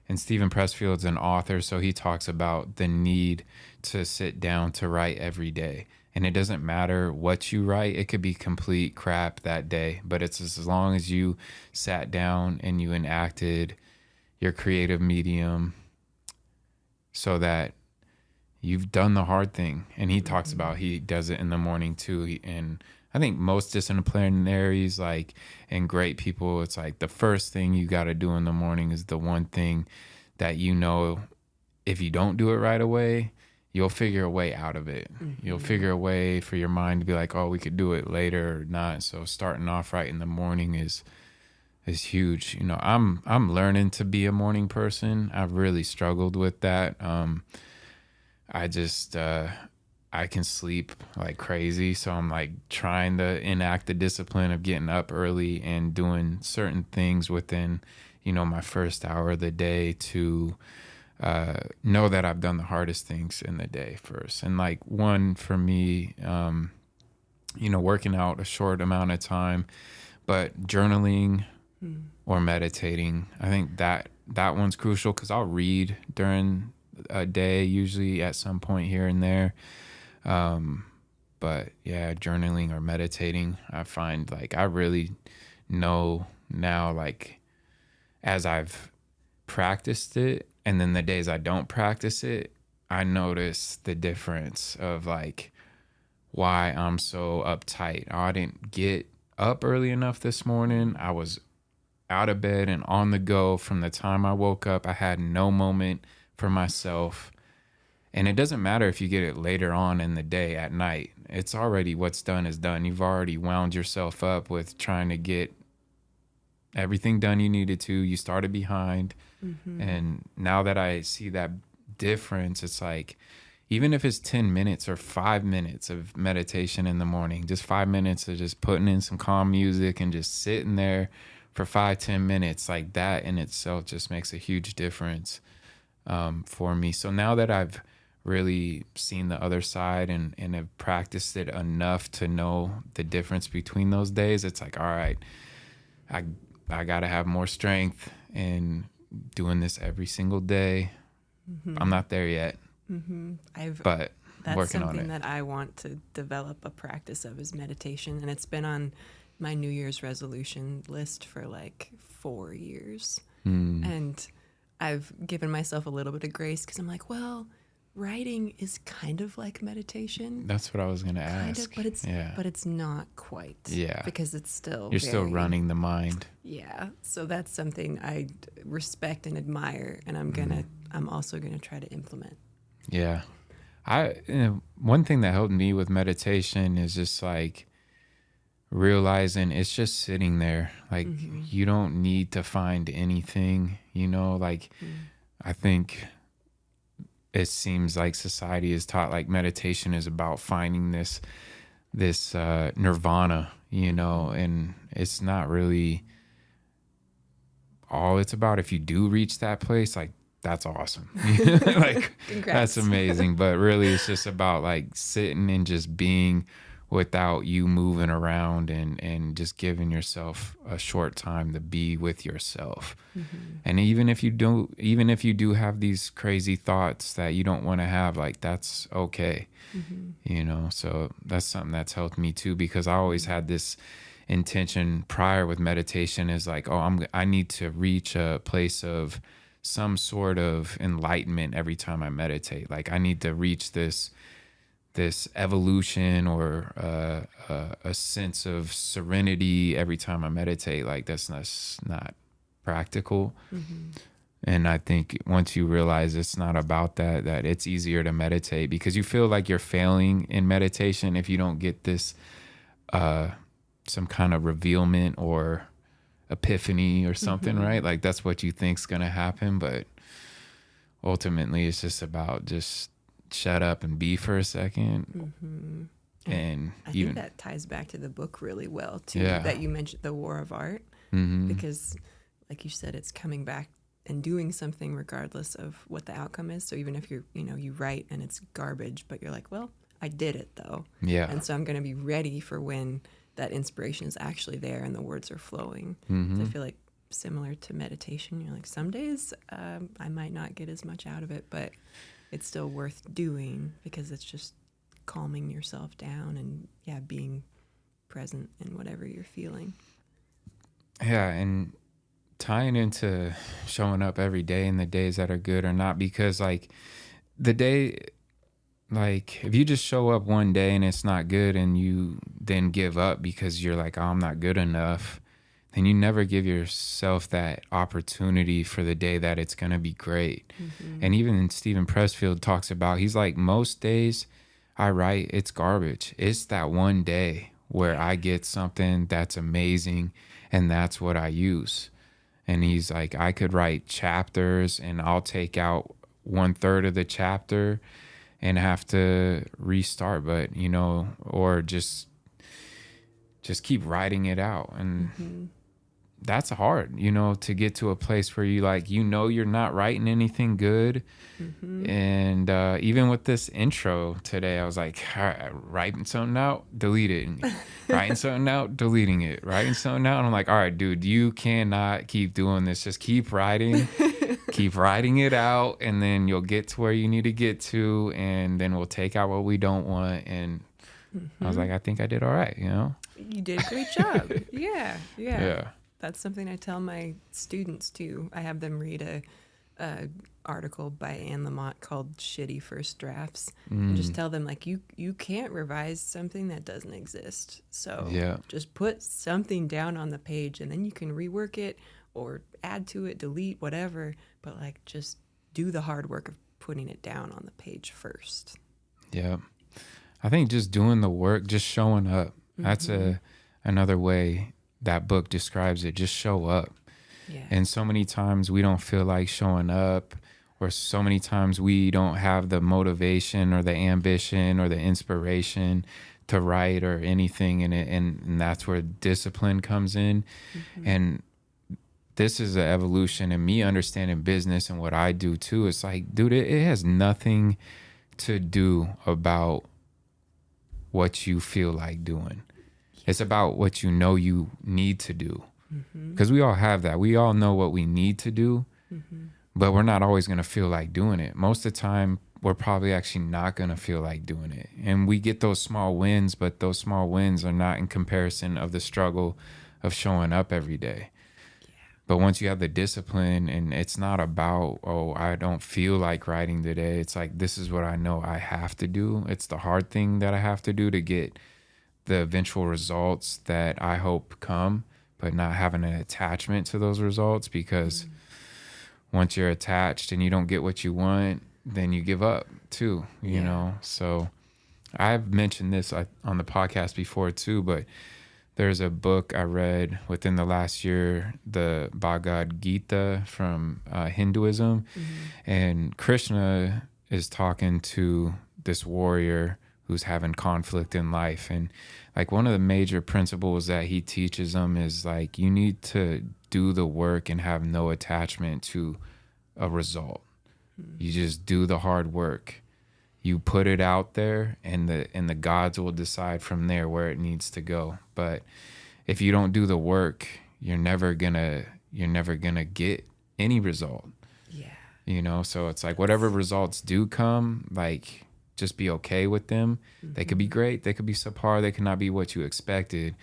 And Stephen Pressfield's an author, so he talks about the need to sit down to write every day. And it doesn't matter what you write. It could be complete crap that day, but it's as long as you sat down and you enacted your creative medium so that you've done the hard thing. And he talks about he does it in the morning too. And I think most disciplinaries, like, and great people, it's like the first thing you got to do in the morning is the one thing that if you don't do it right away, you'll figure a way out of it. You'll Mm-hmm. figure a way for your mind to be like, oh, we could do it later or not. So starting off right in the morning is huge. You know, I'm learning to be a morning person. I've really struggled with that. I just I can sleep like crazy, so I'm like trying to enact the discipline of getting up early and doing certain things within, you know, my first hour of the day to know that I've done the hardest things in the day first. And like one for me, you know, working out a short amount of time, but journaling or meditating, I think that one's crucial because I'll read during a day, usually at some point here and there. But yeah, journaling or meditating, I find like I really know now, like as I've practiced it and then the days I don't practice it, I notice the difference of like why I'm so uptight. Oh, I didn't get up early enough this morning. I was out of bed and on the go from the time I woke up. I had no moment for myself. And it doesn't matter if you get it later on in the day at night. It's already what's done is done. You've already wound yourself up with trying to get everything done you needed to. You started behind. And now that I see that difference, it's like, even if it's 10 minutes or 5 minutes of meditation in the morning, just 5 minutes of just putting in some calm music and just sitting there for 5-10 minutes, like that in itself just makes a huge difference for me. So now that I've really seen the other side and have practiced it enough to know the difference between those days, it's like, all right, I got to have more strength in doing this every single day. I'm not there yet, but That's working on something it. that I want to develop a practice of is meditation, and it's been on my New Year's resolution list for like 4 years. And I've given myself a little bit of grace because I'm like, well, writing is kind of like meditation. That's what I was going to Kind ask. of, but it's yeah. but it's not quite. Yeah. Because it's still You're still very- running the mind. Yeah. So that's something I respect and admire, and I'm also gonna try to implement. Yeah. One thing that helped me with meditation is just like realizing it's just sitting there. Like you don't need to find anything, you know, like I think it seems like society is taught like meditation is about finding this nirvana, you know, and it's not really all it's about. If you do reach that place, like that's awesome. Like Congrats. that's amazing. But really it's just about like sitting and just being without you moving around and just giving yourself a short time to be with yourself. And even if you do have these crazy thoughts that you don't want to have, like that's okay. You know, so that's something that's helped me too, because I always had this intention prior with meditation is like, oh, I need to reach a place of some sort of enlightenment every time I meditate. Like I need to reach this evolution or a sense of serenity every time I meditate. Like that's not practical. And I think once you realize it's not about that it's easier to meditate, because you feel like you're failing in meditation if you don't get this some kind of revealment or epiphany or something, right? Like that's what you think's gonna happen, but ultimately it's just about just shut up and be for a second. And I even think that ties back to the book really well too. Yeah. That you mentioned, The War of Art, because like you said, it's coming back and doing something regardless of what the outcome is. So even if you write and it's garbage, but you're like, well, I did it though. Yeah. And so I'm going to be ready for when that inspiration is actually there and the words are flowing. So I feel like similar to meditation, you're like, some days I might not get as much out of it, but it's still worth doing because it's just calming yourself down and being present in whatever you're feeling. Yeah, and tying into showing up every day and the days that are good or not, because like the day, like if you just show up one day and it's not good and you then give up because you're like, oh, I'm not good enough, then you never give yourself that opportunity for the day that it's going to be great. And even Stephen Pressfield talks about, he's like, most days I write, it's garbage. It's that one day where I get something that's amazing, and that's what I use. And he's like, I could write chapters and I'll take out 1/3 of the chapter and have to restart, but or just keep writing it out. And that's hard, to get to a place where you're not writing anything good. And even with this intro today, I was like, all right, writing something out, deleting it, writing something out, deleting it, writing something out. And I'm like, all right, dude, you cannot keep doing this. Just keep writing, keep writing it out, and then you'll get to where you need to get to, and then we'll take out what we don't want. And I was like, I think I did all right, You did a great job. Yeah. Yeah. That's something I tell my students too. I have them read a article by Anne Lamott called "Shitty First Drafts," and just tell them you can't revise something that doesn't exist. So just put something down on the page, and then you can rework it or add to it, delete, whatever. But just do the hard work of putting it down on the page first. Yeah, I think just doing the work, just showing up. That's another way that book describes it. Just show up. Yeah. And so many times we don't feel like showing up, or so many times we don't have the motivation or the ambition or the inspiration to write or anything in it. And that's where discipline comes in. And this is an evolution, and me understanding business and what I do too. It's like, dude, it has nothing to do about what you feel like doing. It's about what you need to do. Because we all have that. We all know what we need to do, but we're not always going to feel like doing it. Most of the time, we're probably actually not going to feel like doing it. And we get those small wins, but those small wins are not in comparison of the struggle of showing up every day. But once you have the discipline, and it's not about, oh, I don't feel like writing today. It's like, this is what I know I have to do. It's the hard thing that I have to do to get the eventual results that I hope come, but not having an attachment to those results, because once you're attached and you don't get what you want, then you give up too, you know? So I've mentioned this on the podcast before too, but there's a book I read within the last year, the Bhagavad Gita from Hinduism. And Krishna is talking to this warrior who's having conflict in life. And one of the major principles that he teaches them is you need to do the work and have no attachment to a result. You just do the hard work. You put it out there, and the gods will decide from there where it needs to go. But if you don't do the work, you're never gonna get any result. Yeah. So it's whatever results do come, just be okay with them. They could be great, they could be subpar, they could not be what you expected,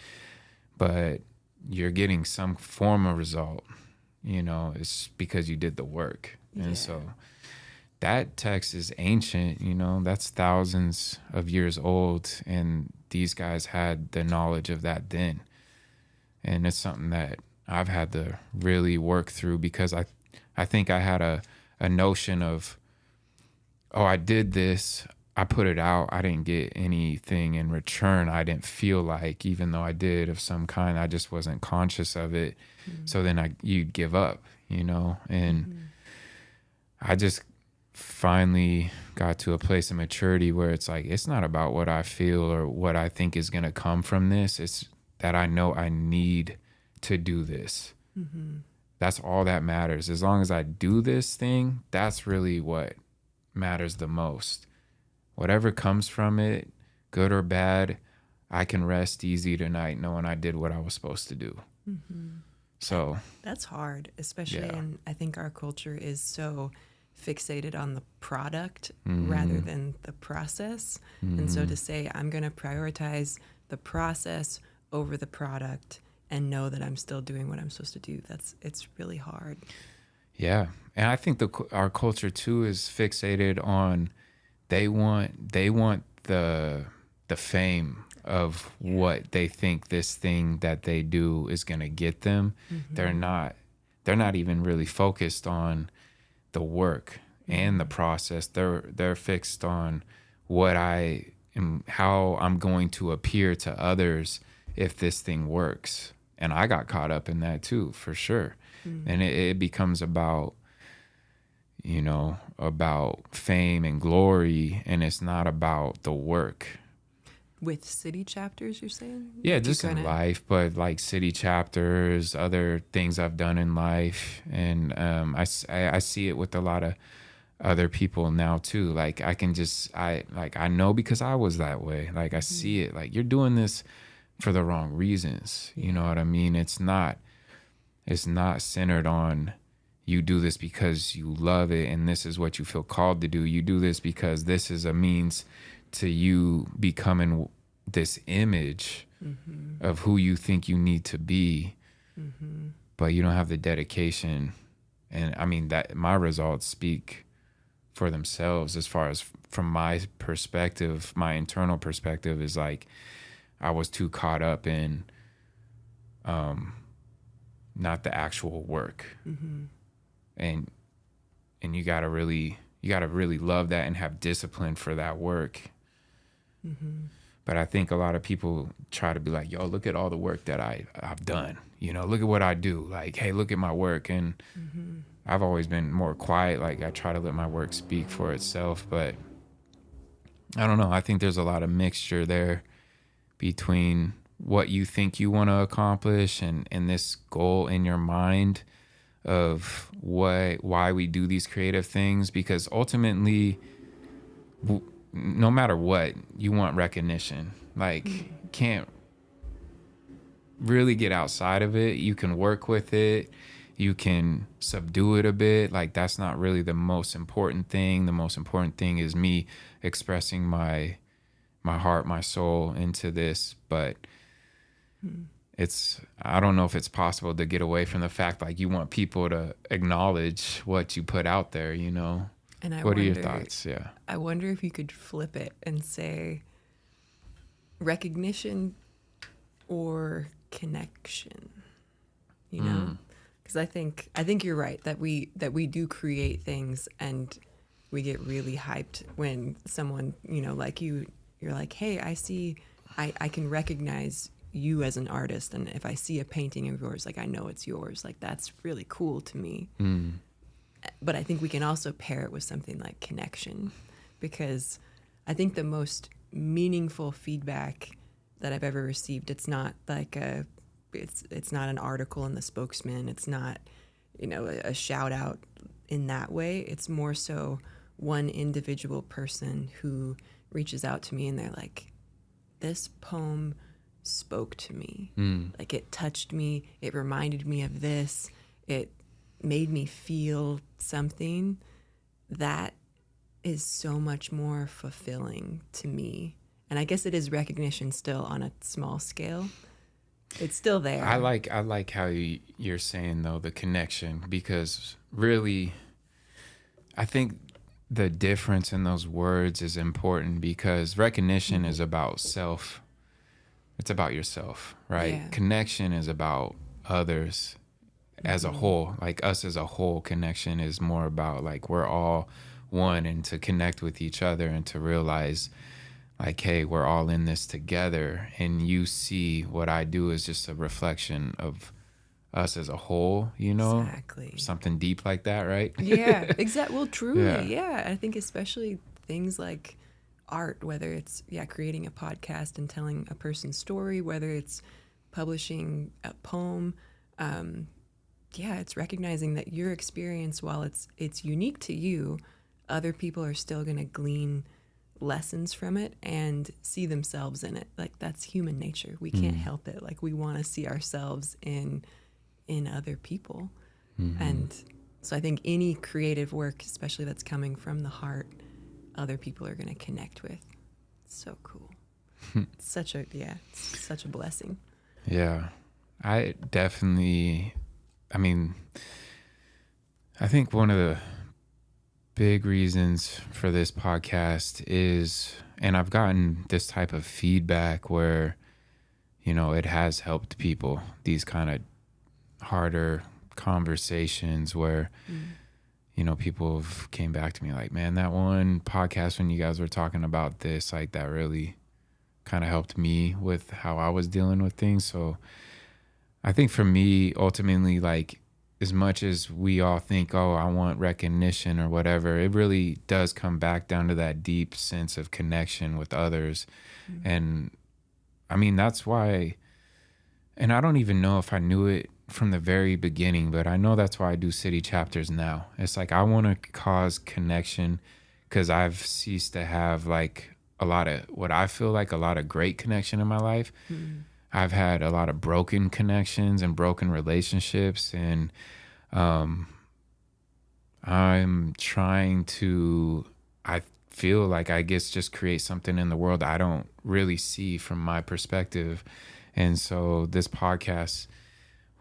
but you're getting some form of result. It's because you did the work. And so that text is ancient, that's thousands of years old, and these guys had the knowledge of that then. And it's something that I've had to really work through, because I think I had a notion of, oh, I did this, I put it out, I didn't get anything in return. I didn't feel like, even though I did of some kind, I just wasn't conscious of it. So then you'd give up, and I just finally got to a place of maturity where it's it's not about what I feel or what I think is going to come from this. It's that I know I need to do this. That's all that matters. As long as I do this thing, that's really what matters the most. Whatever comes from it, good or bad, I can rest easy tonight knowing I did what I was supposed to do. So that's hard, especially in, I think our culture is so fixated on the product rather than the process. And so to say, I'm going to prioritize the process over the product and know that I'm still doing what I'm supposed to do, it's really hard. Yeah. And I think our culture too is fixated on, they want the fame of what they think this thing that they do is going to get them. They're not even really focused on the work and the process. They're fixed on what I am, how I'm going to appear to others if this thing works. And I got caught up in that too, for sure. And it becomes about, you know, about fame and glory, and it's not about the work. With city chapters, you're saying? Yeah, Like, just in life, but like city chapters, other things I've done in life. And I see it with a lot of other people now too. Like I know because I was that way. Like I see it, like you're doing this for the wrong reasons. You know what I mean? It's not centered on you do this because you love it and this is what you feel called to do. You do this because this is a means to you becoming this image of who you think you need to be, but you don't have the dedication. And I mean, that my results speak for themselves as far as from my perspective. My internal perspective is like I was too caught up in not the actual work. And you gotta really love that and have discipline for that work. But I think a lot of people try to be like, yo, look at all the work that I've done. You know, look at what I do. Like, hey, look at my work. And I've always been more quiet. Like, I try to let my work speak for itself. But I don't know. I think there's a lot of mixture there between what you think you want to accomplish and this goal in your mind of why we do these creative things. Because ultimately, no matter what, you want recognition. Like, can't really get outside of it. You can work with it. You can subdue it a bit. Like, that's not really the most important thing. The most important thing is me expressing my heart, my soul into this. But I don't know if it's possible to get away from the fact, like, you want people to acknowledge what you put out there, you know? And What are your thoughts? Yeah. I wonder if you could flip it and say recognition or connection, you know? Because I think you're right that we do create things and we get really hyped when someone, you know, like you're like, hey, I can recognize you as an artist, and if I see a painting of yours, like, I know it's yours. Like, that's really cool to me. But I think we can also pair it with something like connection, because I think the most meaningful feedback that I've ever received, it's not like it's not an article in the Spokesman. It's not, you know, a shout out in that way. It's more so one individual person who reaches out to me and they're like, this poem spoke to me. Like, it touched me. It reminded me of this. It made me feel something. That is so much more fulfilling to me. And I guess it is recognition still on a small scale. It's still there. I like how you're saying, though, the connection, because really, I think the difference in those words is important, because recognition is about self. It's about yourself, right? Yeah. Connection is about others as a whole. Like, us as a whole. Connection is more about, like, we're all one, and to connect with each other and to realize, like, hey, we're all in this together, and you see what I do is just a reflection of us as a whole, you know? Exactly. Something deep like that, right? Yeah, exactly. Well, truly, Yeah. I think especially things like art, whether it's creating a podcast and telling a person's story, whether it's publishing a poem, it's recognizing that your experience, while it's unique to you, other people are still going to glean lessons from it and see themselves in it. Like, that's human nature. We can't help it. Like, we want to see ourselves in other people. And so I think any creative work, especially that's coming from the heart, other people are going to connect with. It's so cool. It's such a blessing. Yeah. I think one of the big reasons for this podcast is and I've gotten this type of feedback where, you know, it has helped people, these kind of harder conversations where, you know, people have came back to me like, man, that one podcast when you guys were talking about this, like that really kind of helped me with how I was dealing with things. So I think for me, ultimately, like, as much as we all think, oh, I want recognition or whatever, it really does come back down to that deep sense of connection with others. And I mean, that's why, and I don't even know if I knew it from the very beginning, but I know that's why I do city chapters now. It's like I want to cause connection because I've ceased to have like a lot of what I feel like a lot of great connection in my life. I've had a lot of broken connections and broken relationships, and I'm trying to, I feel like I guess just create something in the world I don't really see from my perspective. And so this podcast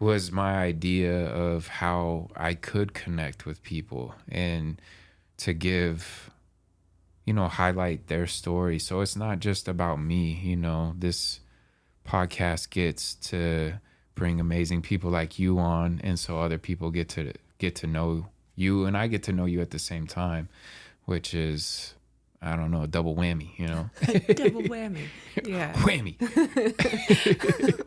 was my idea of how I could connect with people and to give, you know, highlight their story. So it's not just about me, you know, this podcast gets to bring amazing people like you on, and so other people get to know you, and I get to know you at the same time, which is, I don't know, a double whammy, you know. Double whammy. Yeah. Whammy.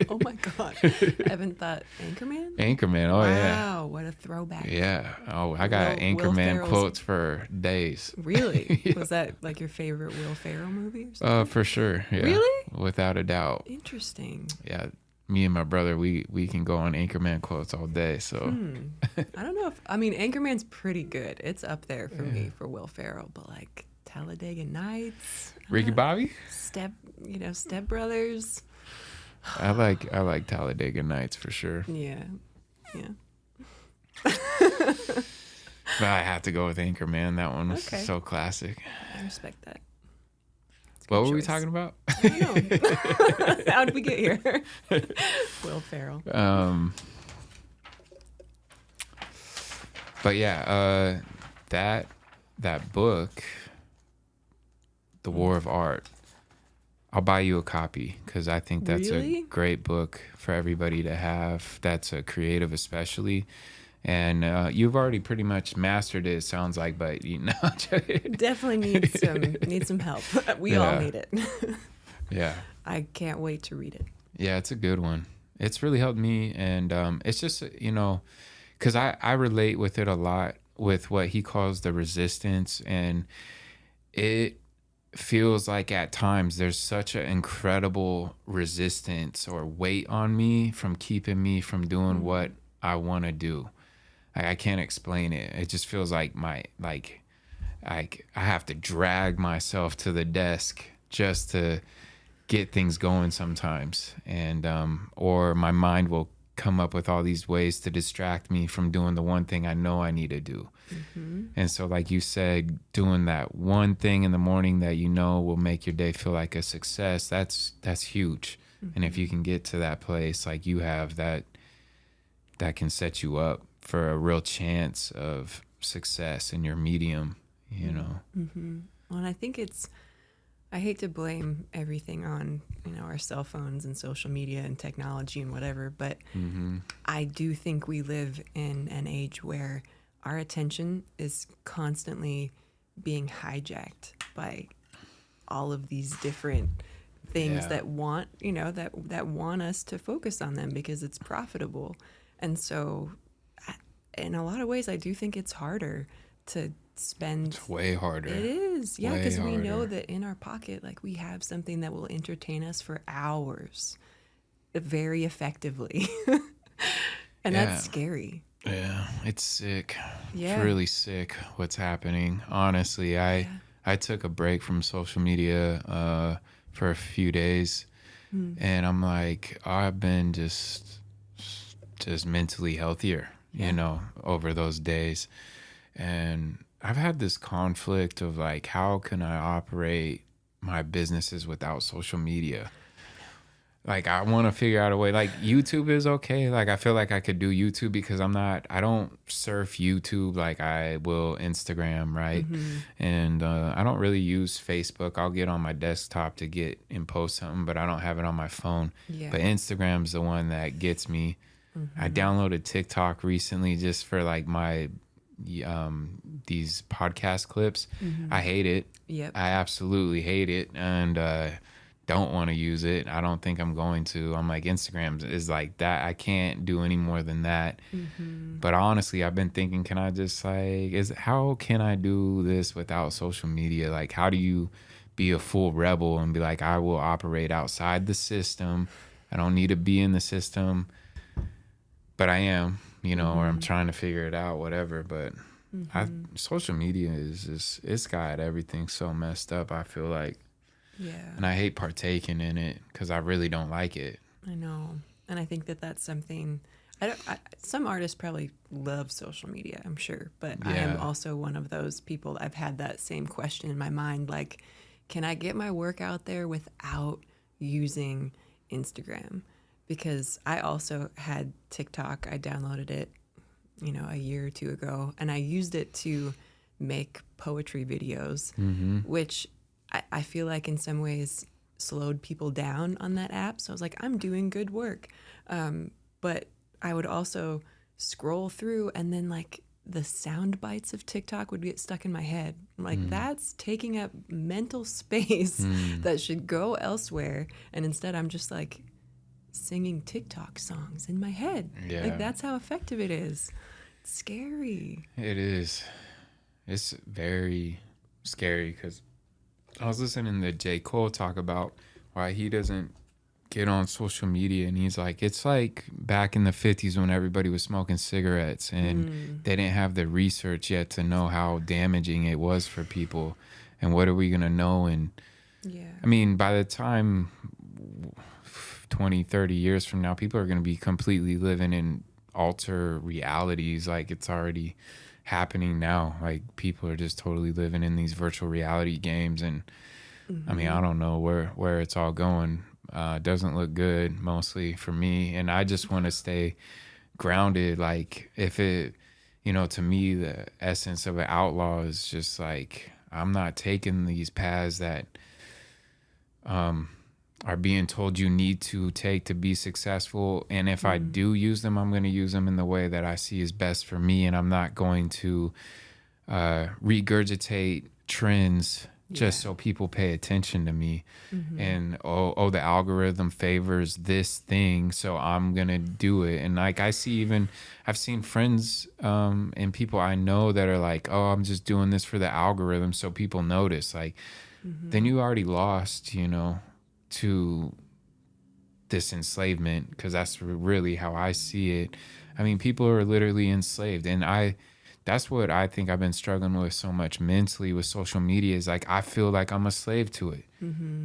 Oh my God. I haven't thought Anchorman? Anchorman. Oh, yeah. Wow, what a throwback. Yeah. Oh, I got Will Anchorman Ferrell's- quotes for days. Really? Yeah. Was that like your favorite Will Ferrell movie or something? For sure. Yeah. Really? Without a doubt. Interesting. Yeah. Me and my brother, we can go on Anchorman quotes all day. So I don't know if, I mean, Anchorman's pretty good. It's up there for me for Will Ferrell, but like Talladega Nights, Ricky Bobby? Step Brothers. I like Talladega Nights for sure. Yeah. Yeah. But I have to go with Anchorman. That one was Okay. so classic. I respect that. It's a What good were we choice. talking about? I don't know. How did we get here? Will Ferrell. But yeah, that book, The War of Art, I'll buy you a copy because I think that's Really? a great book for everybody to have. That's a creative, especially. And you've already pretty much mastered it. It sounds like, but you know, Definitely need some help. We all Yeah. need it. yeah, I can't wait to read it. yeah, it's a good one. It's really helped me, and it's just, you know, because I relate with it a lot with what he calls the resistance, and it feels like at times there's such an incredible resistance or weight on me from keeping me from doing what I want to do. I can't explain it. It just feels like I have to drag myself to the desk just to get things going sometimes, and or my mind will come up with all these ways to distract me from doing the one thing I know I need to do. And so, like you said, doing that one thing in the morning that you know will make your day feel like a success, that's huge. And if you can get to that place like you have, that can set you up for a real chance of success in your medium, you know. Well, and I think I hate to blame everything on, you know, our cell phones and social media and technology and whatever, but I do think we live in an age where our attention is constantly being hijacked by all of these different things Yeah. that want, you know, that want us to focus on them because it's profitable. And so in a lot of ways, I do think it's harder to spend. It's way harder. It is. Yeah, Way because we know harder. that in our pocket, like we have something that will entertain us for hours very effectively. And Yeah. that's scary. Yeah, it's sick. Yeah. It's really sick what's happening. Honestly, I took a break from social media for a few days, and I'm like, I've been just mentally healthier, you know, over those days. And I've had this conflict of like, how can I operate my businesses without social media? Like, I want to figure out a way. Like, YouTube is okay. Like, I feel like I could do YouTube because I don't surf YouTube like I will Instagram, right? And I don't really use Facebook. I'll get on my desktop to get and post something, but I don't have it on my phone. Yeah. But Instagram's the one that gets me. I downloaded TikTok recently just for like my these podcast clips. I hate it. Yep. I absolutely hate it. And don't want to use it. I don't think I'm going to. I'm like, Instagram is like that. I can't do any more than that. But honestly, I've been thinking, can I just like, how can I do this without social media? Like, how do you be a full rebel and be like, I will operate outside the system. I don't need to be in the system, but I am, or I'm trying to figure it out, whatever. But social media is just, it's got everything so messed up, I feel like. Yeah. And I hate partaking in it because I really don't like it. I know. And I think that that's something, some artists probably love social media, I'm sure. But I am also one of those people, I've had that same question in my mind. Like, can I get my work out there without using Instagram? Because I also had TikTok. I downloaded it, a year or two ago. And I used it to make poetry videos, which I feel like in some ways slowed people down on that app. So I was like, I'm doing good work. But I would also scroll through and then like the sound bites of TikTok would get stuck in my head. I'm like, that's taking up mental space that should go elsewhere. And instead I'm just like singing TikTok songs in my head. Yeah. Like that's how effective it is. It's scary. It is. It's very scary because I was listening to J. Cole talk about why he doesn't get on social media. And he's like, it's like back in the 50s when everybody was smoking cigarettes and they didn't have the research yet to know how damaging it was for people. And what are we going to know? And I mean, by the time 20, 30 years from now, people are going to be completely living in alter realities. Like it's already happening now. Like people are just totally living in these virtual reality games. And I mean, I don't know where it's all going. It doesn't look good mostly for me. And I just want to stay grounded. Like if it, to me, the essence of an outlaw is just like, I'm not taking these paths that are being told you need to take to be successful. And if I do use them, I'm going to use them in the way that I see is best for me. And I'm not going to regurgitate trends just so people pay attention to me. And, the algorithm favors this thing, so I'm going to do it. And like I've seen friends and people I know that are like, oh, I'm just doing this for the algorithm so people notice. Like, then you already lost, to this enslavement, because that's really how I see it. I mean, people are literally enslaved, and that's what I think I've been struggling with so much mentally with social media is like I feel like I'm a slave to it.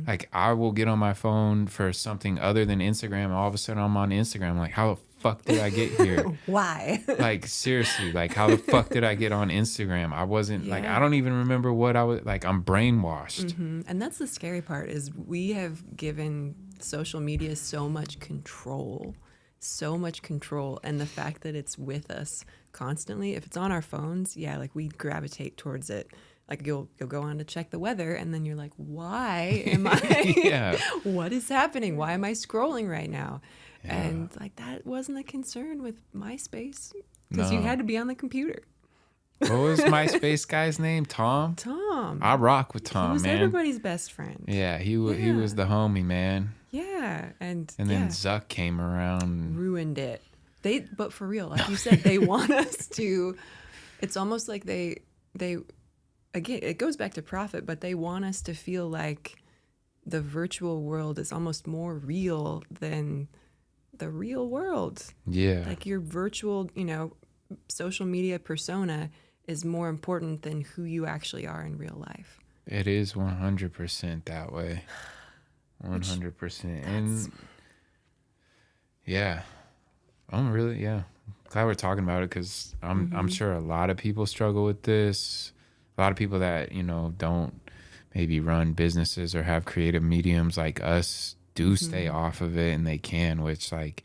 Like I will get on my phone for something other than Instagram, and all of a sudden I'm on Instagram. Like, how the fuck did I get here? Why? Like seriously, like how the fuck did I get on Instagram? I wasn't like, I don't even remember what I was like. I'm brainwashed. And that's the scary part is we have given social media so much control. And the fact that it's with us constantly, if it's on our phones, like we gravitate towards it. Like you'll go on to check the weather and then you're like, why am I, what is happening? Why am I scrolling right now? And like, that wasn't a concern with MySpace because you had to be on the computer. What was MySpace guy's name? Tom? I rock with Tom, he was man. Everybody's best friend. Yeah, he was the homie, man. Yeah, and then Zuck came around, ruined it. But for real, like you said, they want us to. It's almost like they again. It goes back to profit, but they want us to feel like the virtual world is almost more real than the real world. Yeah, like your virtual, social media persona is more important than who you actually are in real life. It is 100% that way. 100%. And I'm really glad we're talking about it because I'm sure a lot of people struggle with this. A lot of people that don't maybe run businesses or have creative mediums like us do stay off of it and they can, which like,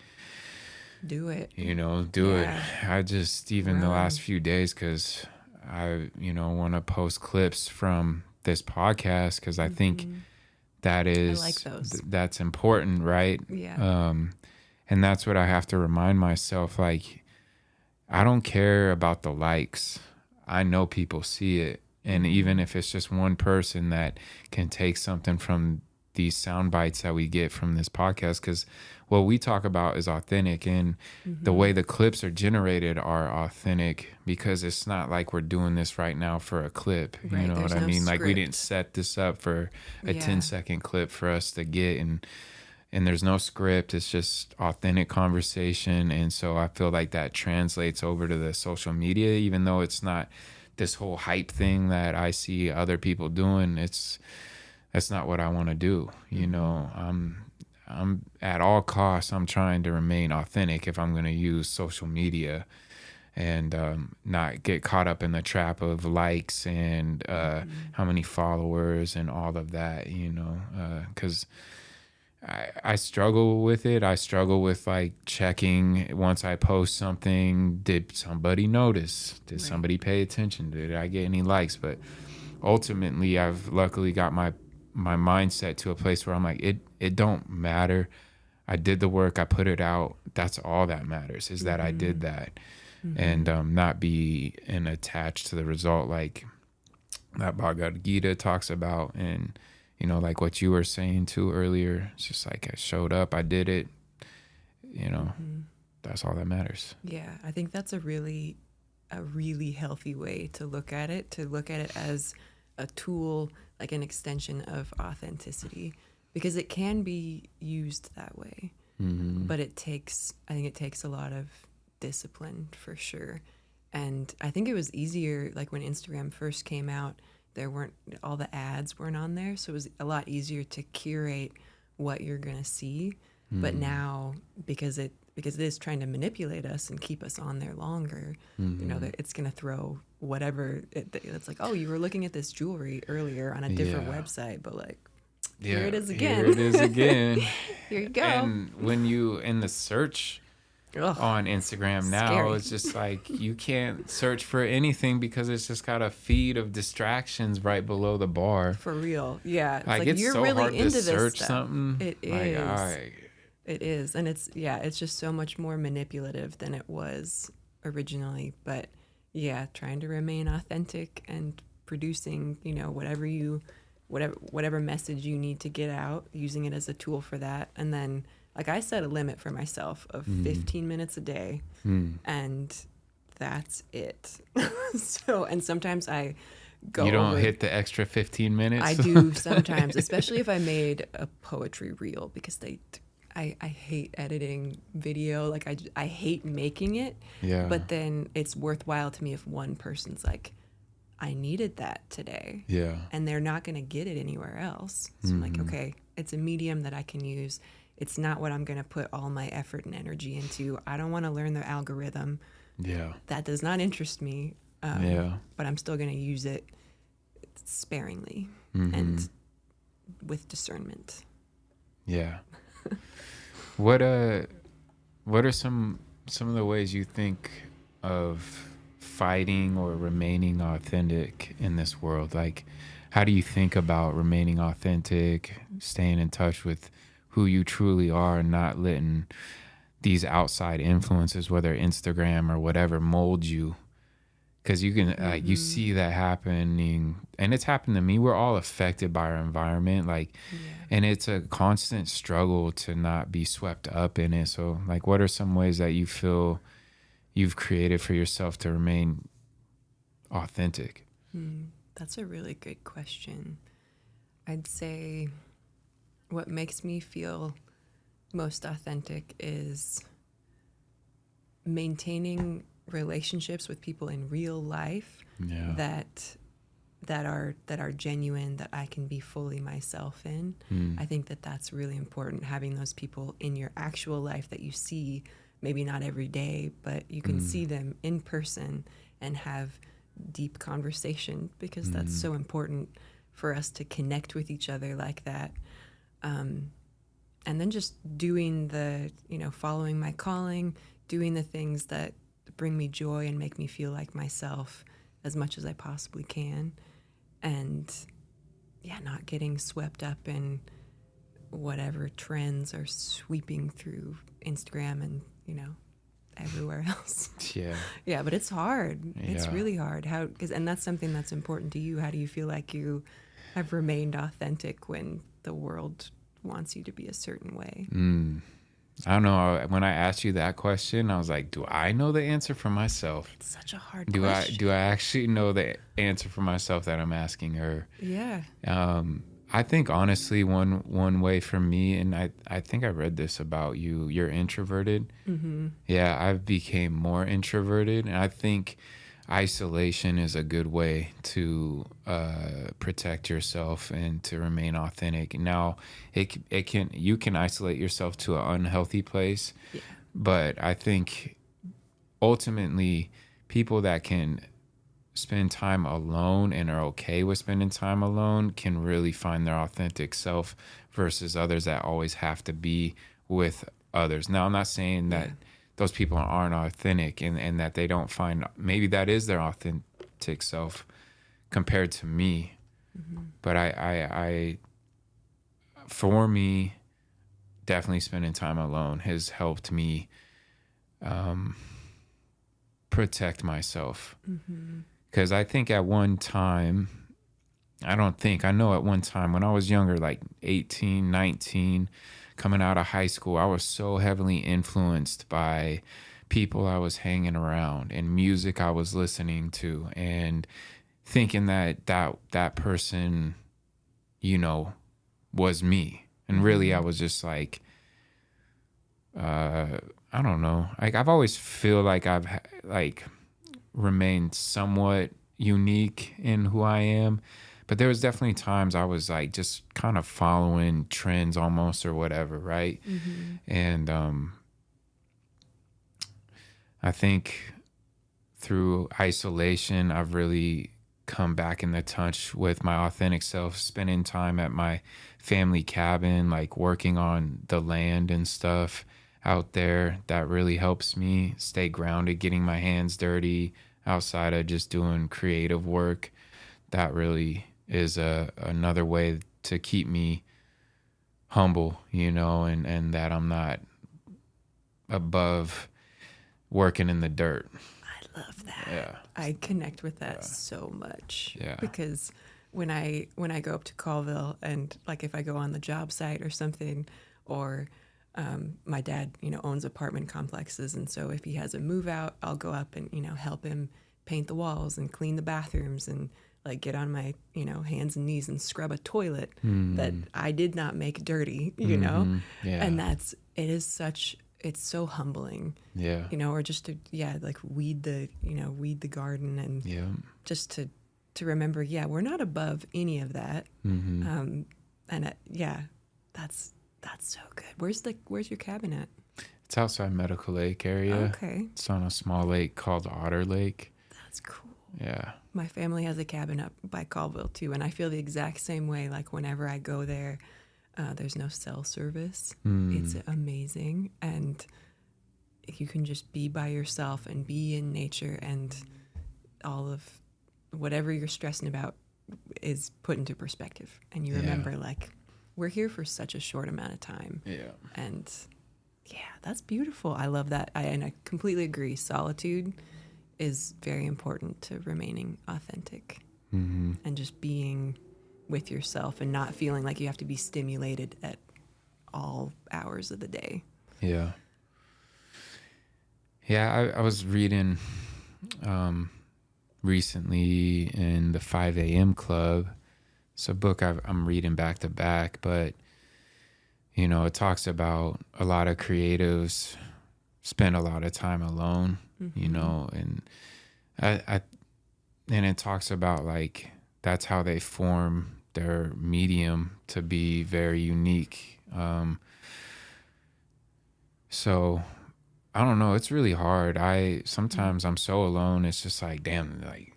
Do it. do it. Yeah. I just, even the Run. last few days, because I, want to post clips from this podcast, because I think that is, I like those. that's important, right? Yeah. And that's what I have to remind myself. Like, I don't care about the likes. I know people see it. And even if it's just one person that can take something from these sound bites that we get from this podcast, because what we talk about is authentic, and the way the clips are generated are authentic, because it's not like we're doing this right now for a clip. Right, You know there's what I no mean? Like, we didn't script. set this up for a Yeah. 10-second clip for us to get, and there's no script. It's just authentic conversation. And so I feel like that translates over to the social media, even though it's not this whole hype thing that I see other people doing. That's not what I want to do. I'm at all costs, I'm trying to remain authentic if I'm going to use social media, and not get caught up in the trap of likes and how many followers and all of that, because I struggle with it. I struggle with like checking once I post something. Did somebody notice? Did Right. somebody pay attention? Did I get any likes? But ultimately, I've luckily got my mindset to a place where I'm like, it don't matter. I did the work. I put it out. That's all that matters, is that I did that, and not be attached to the result, like that Bhagavad Gita talks about. And like what you were saying too earlier, it's just like I showed up, I did it, that's all that matters. Yeah, I think that's a really healthy way to look at it, as a tool, like an extension of authenticity, because it can be used that way. But I think it takes a lot of discipline, for sure. And I think it was easier, like when Instagram first came out, all the ads weren't on there, so it was a lot easier to curate what you're gonna see. But now, because it is trying to manipulate us and keep us on there longer, that it's gonna throw whatever it's like, oh, you were looking at this jewelry earlier on a different website, but like, here it is again. Here it is again. Here you go. And when you in the search on Instagram now, Scary. it's just like you can't search for anything, because it's just got a feed of distractions right below the bar. For real. Yeah. It's Like, it's you're so really hard into to search this stuff. something. It Like, is. It is. And it's just so much more manipulative than it was originally. But yeah, trying to remain authentic and producing, whatever message you need to get out, using it as a tool for that. And then, like, I set a limit for myself of 15 minutes a day, and that's it. And sometimes I go You don't over, hit the extra 15 minutes? I do sometimes, especially if I made a poetry reel, because I hate editing video. Like, I hate making it. Yeah. But then it's worthwhile to me if one person's like, I needed that today. Yeah. And they're not going to get it anywhere else. So I'm like, okay, it's a medium that I can use. It's not what I'm going to put all my effort and energy into. I don't want to learn the algorithm. Yeah. That does not interest me. But I'm still going to use it sparingly and with discernment. Yeah. What are some of the ways you think of fighting or remaining authentic in this world? Like, how do you think about remaining authentic, staying in touch with who you truly are, and not letting these outside influences, whether Instagram or whatever, mold you? Because you can, you see that happening, and it's happened to me. We're all affected by our environment, and it's a constant struggle to not be swept up in it. So, like, what are some ways that you feel you've created for yourself to remain authentic? That's a really good question. I'd say what makes me feel most authentic is maintaining relationships with people in real life that are genuine, that I can be fully myself in. I think that's really important, having those people in your actual life that you see, maybe not every day, but you can see them in person and have deep conversation, because that's so important for us to connect with each other like that. then just doing following my calling, doing the things that bring me joy and make me feel like myself as much as I possibly can. And yeah, not getting swept up in whatever trends are sweeping through Instagram and, everywhere else. Yeah. Yeah, but it's hard. It's Yeah. really hard. And that's something that's important to you. How do you feel like you have remained authentic when the world wants you to be a certain way? I don't know. When I asked you that question, I was like, do I know the answer for myself? It's such a hard Do question. I actually know the answer for myself that I'm asking her? Yeah. I think honestly, one way for me, and I think I read this about you. You're introverted. Mm-hmm. Yeah, I've became more introverted, and I think isolation is a good way to protect yourself and to remain authentic. Now, you can isolate yourself to an unhealthy place, Yeah. but I think ultimately people that can spend time alone and are okay with spending time alone can really find their authentic self versus others that always have to be with others. Now, I'm not saying that those people aren't authentic and that they don't find, maybe that is their authentic self compared to me. Mm-hmm. But I for me, definitely spending time alone has helped me protect myself. Mm-hmm. Because I think at one time, I know at one time when I was younger, like 18, 19, coming out of high school, I was so heavily influenced by people I was hanging around and music I was listening to and thinking that person, was me. And really I was just like, I don't know. Like I've always feel like I've remained somewhat unique in who I am. But there was definitely times I was like just kind of following trends almost or whatever, right? Mm-hmm. And I think through isolation, I've really come back into touch with my authentic self, spending time at my family cabin, like working on the land and stuff out there. That really helps me stay grounded, getting my hands dirty outside of just doing creative work. That really is another way to keep me humble, and that I'm not above working in the dirt. I love that. Yeah. I connect with that so much. Yeah. Because when I go up to Colville and like if I go on the job site or something, or my dad, owns apartment complexes, and so if he has a move out, I'll go up and help him paint the walls and clean the bathrooms and like get on my hands and knees and scrub a toilet that I did not make dirty, Yeah. and it's so humbling, Yeah. or just to like weed the garden and Yeah. just to remember we're not above any of that. Mm-hmm. That's so good. Where's your cabin at? It's outside Medical Lake area. Okay, It's on a small lake called Otter Lake. that's cool. Yeah. My family has a cabin up by Colville too, and I feel the exact same way. Like whenever I go there, there's no cell service. It's amazing, and you can just be by yourself and be in nature, and all of whatever you're stressing about is put into perspective, and you remember like we're here for such a short amount of time. Yeah. And that's beautiful. I love that. And I completely agree. Solitude is very important to remaining authentic and just being with yourself and not feeling like you have to be stimulated at all hours of the day. Yeah. Yeah, I was reading recently in the 5 a.m. Club. It's a book I'm reading back to back, but, it talks about a lot of creatives spend a lot of time alone, and and it talks about like that's how they form their medium to be very unique. So I don't know. It's really hard. Sometimes I'm so alone. It's just like, damn, like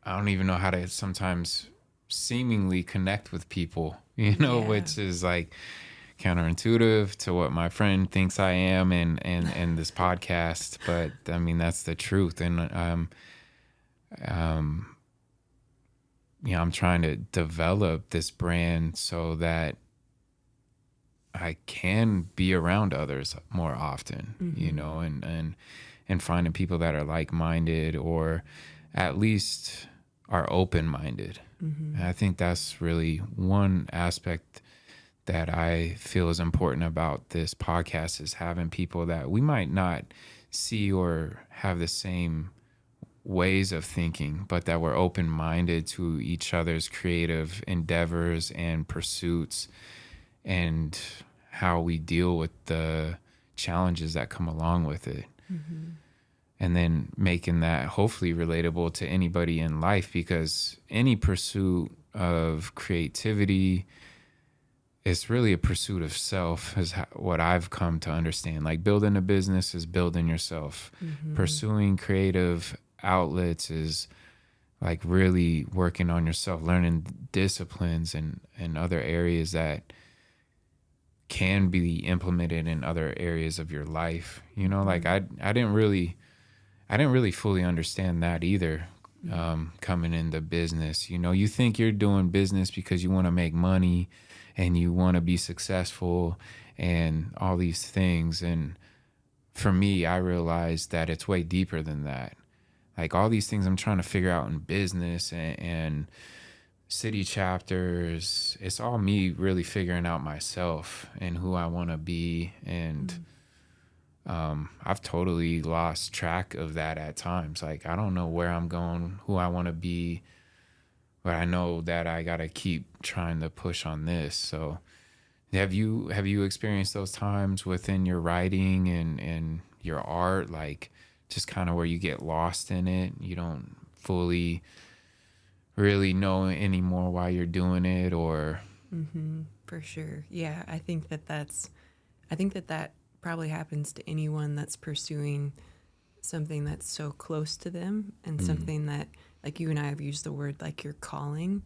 I don't even know how to sometimes seemingly connect with people, which is like counterintuitive to what my friend thinks I am and this podcast, but I mean that's the truth. And I'm trying to develop this brand so that I can be around others more often, and finding people that are like-minded or at least are open-minded. And I think that's really one aspect that I feel is important about this podcast, is having people that we might not see or have the same ways of thinking, but that we're open-minded to each other's creative endeavors and pursuits and how we deal with the challenges that come along with it. And then making that hopefully relatable to anybody in life, because any pursuit of creativity is really a pursuit of self, is what I've come to understand. Like building a business is building yourself. Pursuing creative outlets is like really working on yourself, learning disciplines and other areas that can be implemented in other areas of your life. Like I didn't really fully understand that either. Coming into business, you think you're doing business because you want to make money and you want to be successful and all these things. And for me, I realized that it's way deeper than that. Like all these things I'm trying to figure out in business and city chapters, it's all me really figuring out myself and who I want to be. And I've totally lost track of that at times. Like I don't know where I'm going, who I want to be, but I know that I got to keep trying to push on this. So have you experienced those times within your writing and your art, like just kind of where you get lost in it? You don't fully really know anymore why you're doing it, or? For sure. Yeah. I think that probably happens to anyone that's pursuing something that's so close to them and something that, like you and I have used the word, like your calling.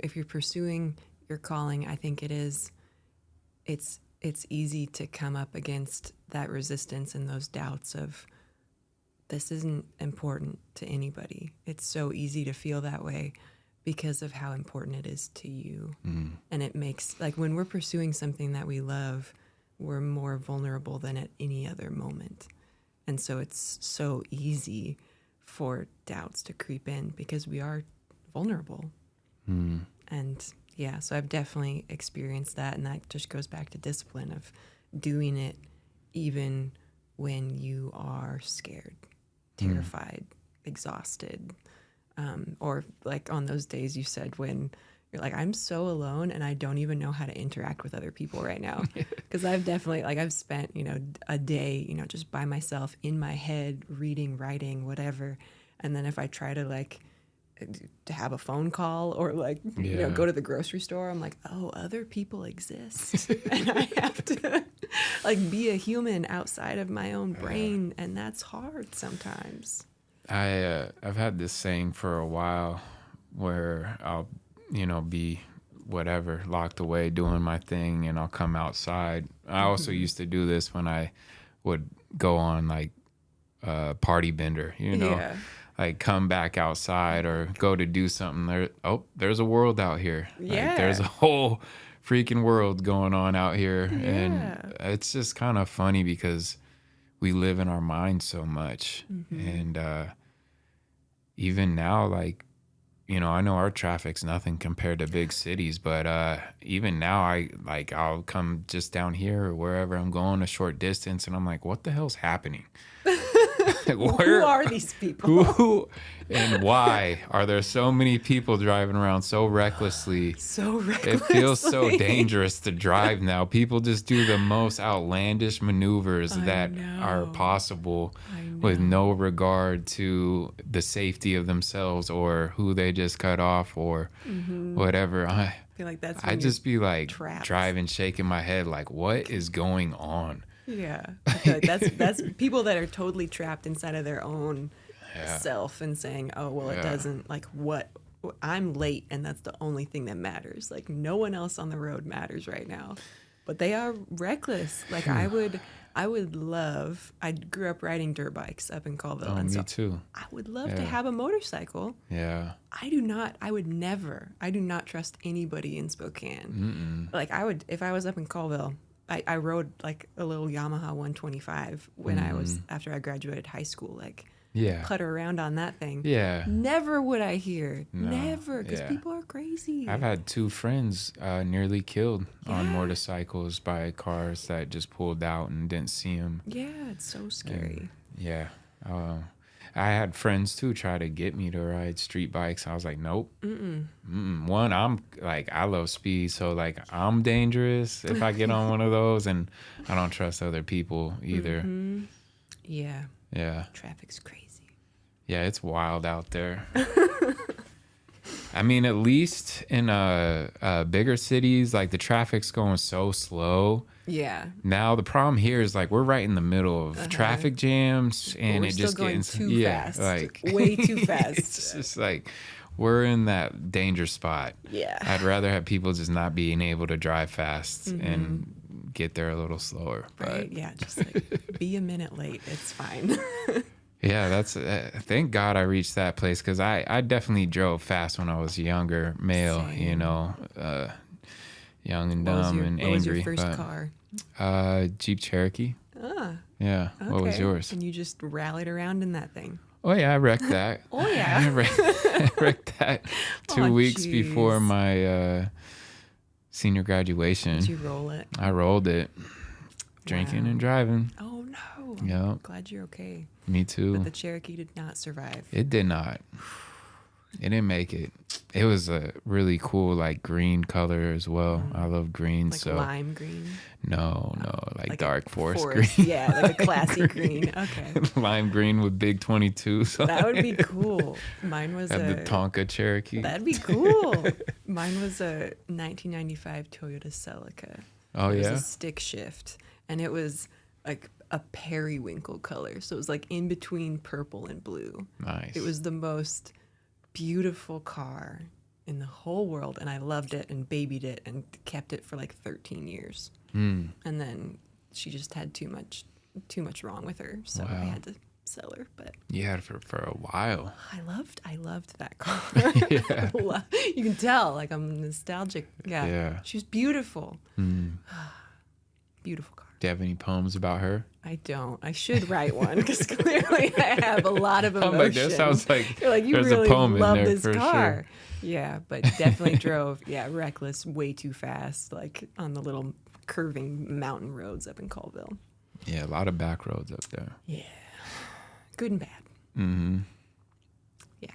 If you're pursuing your calling, I think it's easy to come up against that resistance and those doubts of, this isn't important to anybody. It's so easy to feel that way because of how important it is to you. And it makes, like, when we're pursuing something that we love, we're more vulnerable than at any other moment. And so it's so easy for doubts to creep in because we are vulnerable. And yeah, so I've definitely experienced that. And that just goes back to discipline of doing it even when you are scared, terrified, exhausted. Or like on those days you said when you're like, I'm so alone and I don't even know how to interact with other people right now. Because I've definitely, like, I've spent, a day, just by myself in my head, reading, writing, whatever. And then if I try to to have a phone call or go to the grocery store, I'm like, oh, other people exist. And I have to be a human outside of my own brain. And that's hard sometimes. I've had this saying for a while where I'll be whatever, locked away doing my thing, and I'll come outside. I also used to do this when I would go on party bender, like come back outside or go to do something. There's a world out here. Yeah. There's a whole freaking world going on out here. Yeah. And it's just kind of funny because we live in our minds so much. And even now, I know our traffic's nothing compared to big cities, but even now I'll come just down here or wherever I'm going a short distance and I'm like, what the hell's happening? Who are these people? Who and why are there so many people driving around so recklessly? It feels so dangerous to drive now. People just do the most outlandish maneuvers that are possible with no regard to the safety of themselves or who they just cut off or whatever. I feel like that's I just be trapped. driving, shaking my head like, what is going on? Yeah, I feel like that's people that are totally trapped inside of their own self and saying, oh, well, it doesn't, what, I'm late and that's the only thing that matters. No one else on the road matters right now. but they are reckless. Like I would love, I grew up riding dirt bikes up in Colville. Oh, and me so too. I would love to Yeah. have a motorcycle. Yeah. I do not trust anybody in Spokane. Like if I was up in Colville, I rode like a little Yamaha 125 when after I graduated high school, like Yeah. putter around on that thing. Yeah. Never would I hear. No. Never. Because Yeah. people are crazy. I've had 2 friends nearly killed on Yeah. motorcycles by cars that just pulled out and didn't see them. Yeah, it's so scary. Yeah. I had friends too try to get me to ride street bikes. I was like, nope. One, I'm like, I love speed. So like, I'm dangerous if I get on one of those, and I don't trust other people either. Yeah. Yeah. Traffic's crazy. Yeah. It's wild out there. I mean, at least in bigger cities, like the traffic's going so slow. Yeah. Now the problem here is like we're right in the middle of traffic jams, and We're it still just going gets too fast. like Way too fast. it's just like we're in that danger spot. Yeah. I'd rather have people just not being able to drive fast and get there a little slower. Right? But Yeah, just like be a minute late. It's fine. yeah, that's thank God I reached that place, because I definitely drove fast when I was younger, male, Same. you know, young and dumb and what was your angry. first but, car? Jeep Cherokee. Ah, Yeah. okay. What was yours? And you just rallied around in that thing. Oh yeah, I wrecked that. Oh, yeah. I wrecked that 2 Oh, weeks jeez. before my senior graduation. Did you roll it? I rolled it, drinking Wow. and driving. Oh, no. Yeah. Glad you're okay. Me too. But the Cherokee did not survive. It did not. It didn't make it. It was a really cool like green color as well. I love green. Like so lime green. no, like Like a dark forest green. Yeah, like a classy green. Okay. Lime green with big 22. So That would be cool. Mine was have the a... Tonka Cherokee. That'd be cool. Mine was a 1995 Toyota Celica. Oh It was yeah. a stick shift, and it was like a periwinkle color. So it was like in between purple and blue. Nice. It was the most beautiful car in the whole world, and I loved it and babied it and kept it for like 13 years. And then she just had too much wrong with her, so I Wow. had to sell her. But You had it for a while. I loved that car. Yeah. You can tell, like I'm nostalgic. Yeah, Yeah. she was beautiful. Beautiful car. Do you have any poems about her? I don't. I should write one because clearly I have a lot of emotion. I'm like, that sounds like You're like, you there's really a poem in love there this for car. sure. Yeah, but definitely drove, reckless, way too fast, like on the little curving mountain roads up in Colville. Yeah, a lot of back roads up there. Yeah. Good and bad. Mm-hmm. Yeah.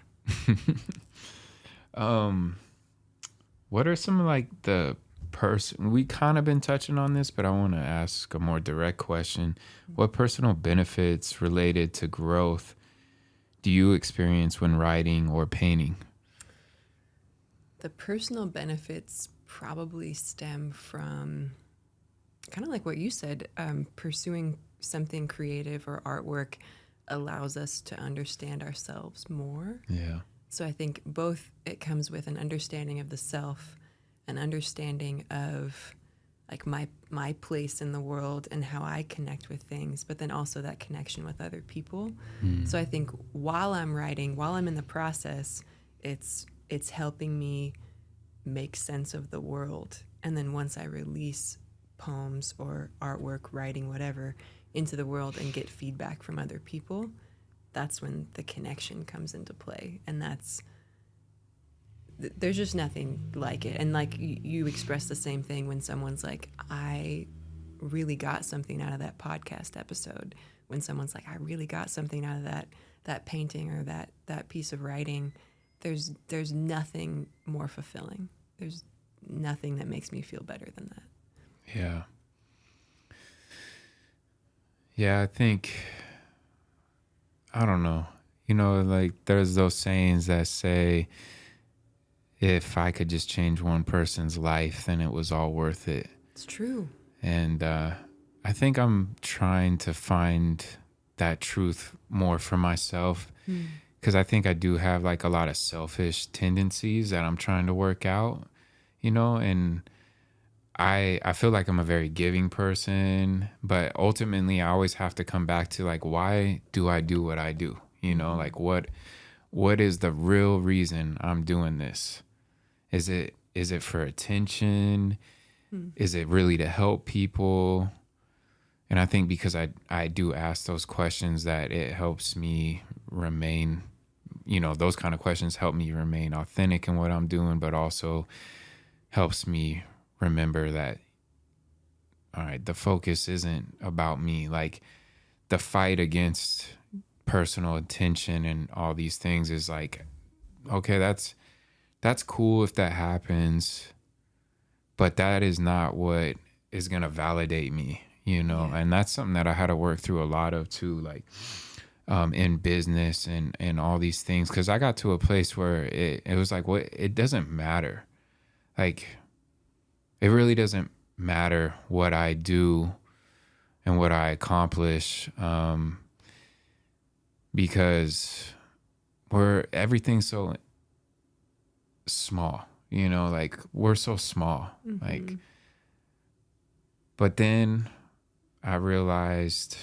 What are some of like the we kind of been touching on this, but I want to ask a more direct question. What personal benefits related to growth do you experience when writing or painting? The personal benefits probably stem from kind of like what you said, pursuing something creative or artwork allows us to understand ourselves more. Yeah. So I think both it comes with an understanding of the self, an understanding of like my place in the world and how I connect with things, but then also that connection with other people. So I think while I'm writing, while I'm in the process, it's helping me make sense of the world. And then once I release poems or artwork, writing, whatever, into the world and get feedback from other people, that's when the connection comes into play. And there's just nothing like it. And like you express the same thing when someone's like, I really got something out of that podcast episode. When someone's like, I really got something out of that painting or that piece of writing, there's nothing more fulfilling. There's nothing that makes me feel better than that. Yeah. Yeah, I think, I don't know. You know, like there's those sayings that say, if I could just change one person's life, then it was all worth it. It's true. And I think I'm trying to find that truth more for myself, because I think I do have like a lot of selfish tendencies that I'm trying to work out, you know, and I feel like I'm a very giving person, but ultimately I always have to come back to like, why do I do what I do? You know, like what is the real reason I'm doing this? Is it for attention? Is it really to help people? And I think because I do ask those questions that it helps me remain, those kind of questions help me remain authentic in what I'm doing, but also helps me remember that, all right, the focus isn't about me. Like the fight against personal attention and all these things is like, okay, that's cool if that happens, but that is not what is going to validate me, Yeah. and that's something that I had to work through a lot of too, like in business and all these things. Cause I got to a place where it was like, what, it doesn't matter. Like it really doesn't matter what I do and what I accomplish. Because everything's so small, like we're so small, like, but then I realized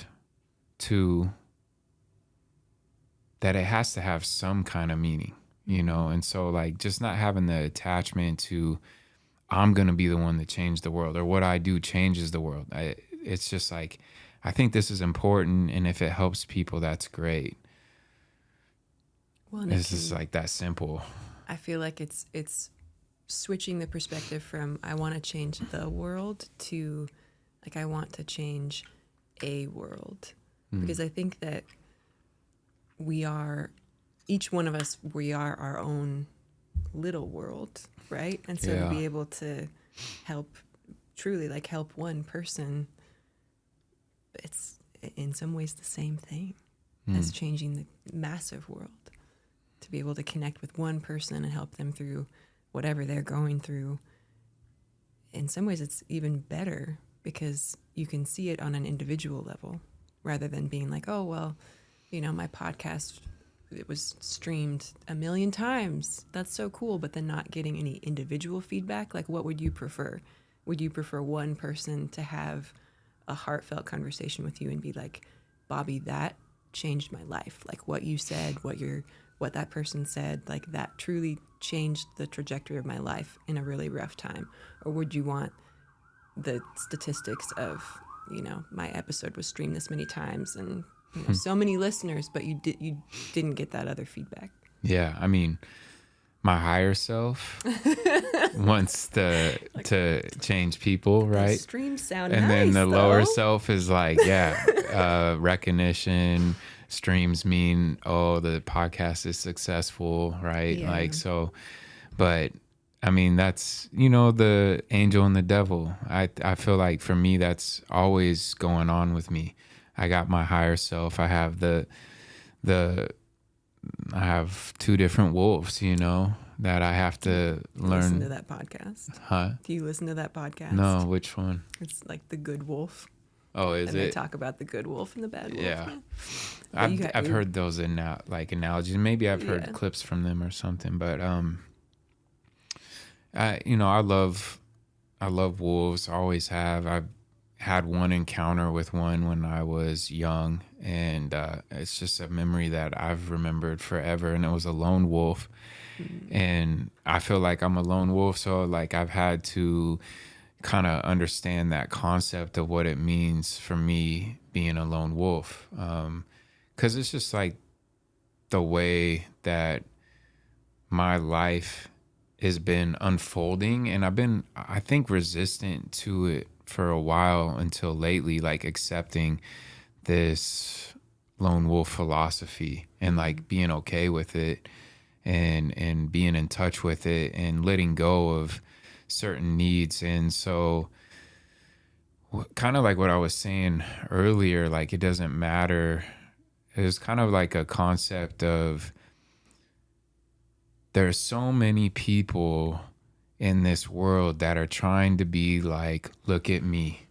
too that it has to have some kind of meaning, and so like just not having the attachment to I'm going to be the one that changed the world or what I do changes the world. It's just like, I think this is important. And if it helps people, that's great. Well, and It's just like that simple. I feel like it's switching the perspective from I want to change the world to like I want to change a world. Because I think that each one of us, we are our own little world, right? And so Yeah. to be able to truly help one person, it's in some ways the same thing as changing the massive world. To be able to connect with one person and help them through whatever they're going through. In some ways, it's even better because you can see it on an individual level rather than being like, oh, well, my podcast, it was streamed 1 million times. That's so cool. But then not getting any individual feedback. Like, what would you prefer? Would you prefer one person to have a heartfelt conversation with you and be like, Bobby, that changed my life. Like what you said, what that person said, like that truly changed the trajectory of my life in a really rough time? Or would you want the statistics of, my episode was streamed this many times and so many listeners, but you didn't get that other feedback? Yeah. I mean, my higher self wants to change people, right? The streams sound And nice, then the lower though. self is like, recognition. Streams mean, oh, the podcast is successful, right? Yeah. Like, so, but I mean, that's, the angel and the devil. I feel like for me, that's always going on with me. I got my higher self. I have I have two different wolves, that I have to learn. Listen to that podcast. Huh? Do you listen to that podcast? No, which one? It's like the good wolf. Oh, is And it? they talk about the good wolf and the bad wolf. Yeah. But I've heard those analogies. Maybe I've heard clips from them or something, but I love wolves. Always have. I've had one encounter with one when I was young, and it's just a memory that I've remembered forever. And it was a lone wolf, and I feel like I'm a lone wolf, so like I've had to kind of understand that concept of what it means for me being a lone wolf, because it's just like the way that my life has been unfolding, and I've been, I think, resistant to it for a while until lately, like accepting this lone wolf philosophy and like being okay with it and being in touch with it and letting go of certain needs. And so kind of like what I was saying earlier, like it doesn't matter. It's kind of like a concept of there's so many people in this world that are trying to be like, look at me.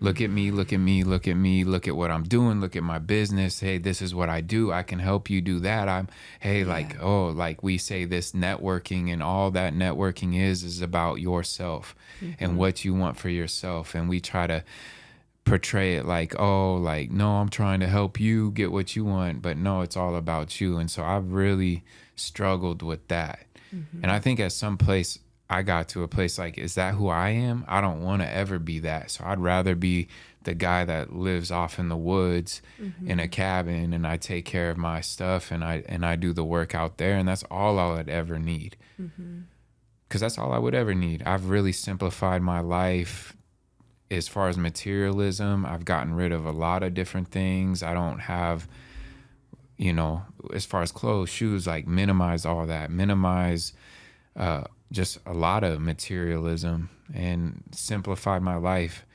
Look at me, look at me, look at me, look at what I'm doing, look at my business. Hey, this is what I do. I can help you do that. Like, oh, like we say this networking, and all that networking is about yourself and what you want for yourself. And we try to portray it like, oh, like, no, I'm trying to help you get what you want. But no, it's all about you. And so I've really struggled with that. And I think at some place, I got to a place like, is that who I am? I don't want to ever be that. So I'd rather be the guy that lives off in the woods in a cabin, and I take care of my stuff, and I do the work out there, and that's all I would ever need. Because that's all I would ever need. I've really simplified my life as far as materialism. I've gotten rid of a lot of different things. I don't have, as far as clothes, shoes, like minimize all that, minimize just a lot of materialism, and simplified my life.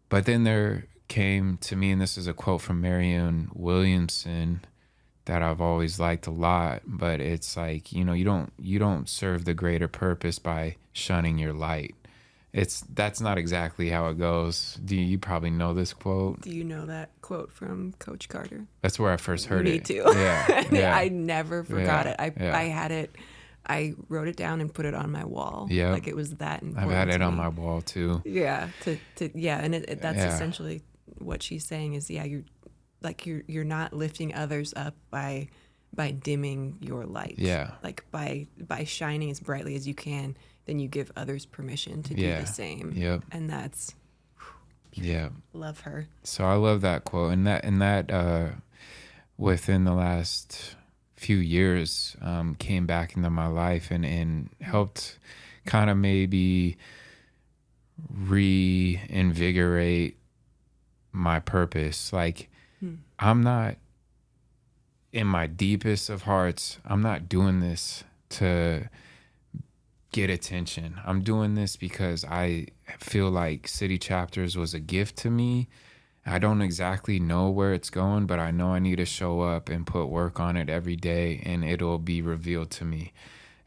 But then there came to me, and this is a quote from Marianne Williamson that I've always liked a lot, but it's like, you don't serve the greater purpose by shunning your light. That's not exactly how it goes. You probably know this quote? Do you know that quote from Coach Carter? That's where I first heard Me it. too. Yeah. I never forgot it. I had it. I wrote it down and put it on my wall. Yeah. Like it was that important. I've had it to on me. my wall too. Yeah. And that's essentially what she's saying is, you're not lifting others up by dimming your light. Yeah. Like by shining as brightly as you can, then you give others permission to do the same. Yep. And that's love her. So I love that quote, and that within the last few years came back into my life and helped kind of maybe reinvigorate my purpose. Like I'm not, in my deepest of hearts, I'm not doing this to get attention. I'm doing this because I feel like City Chapters was a gift to me. I don't exactly know where it's going, but I know I need to show up and put work on it every day, and it'll be revealed to me.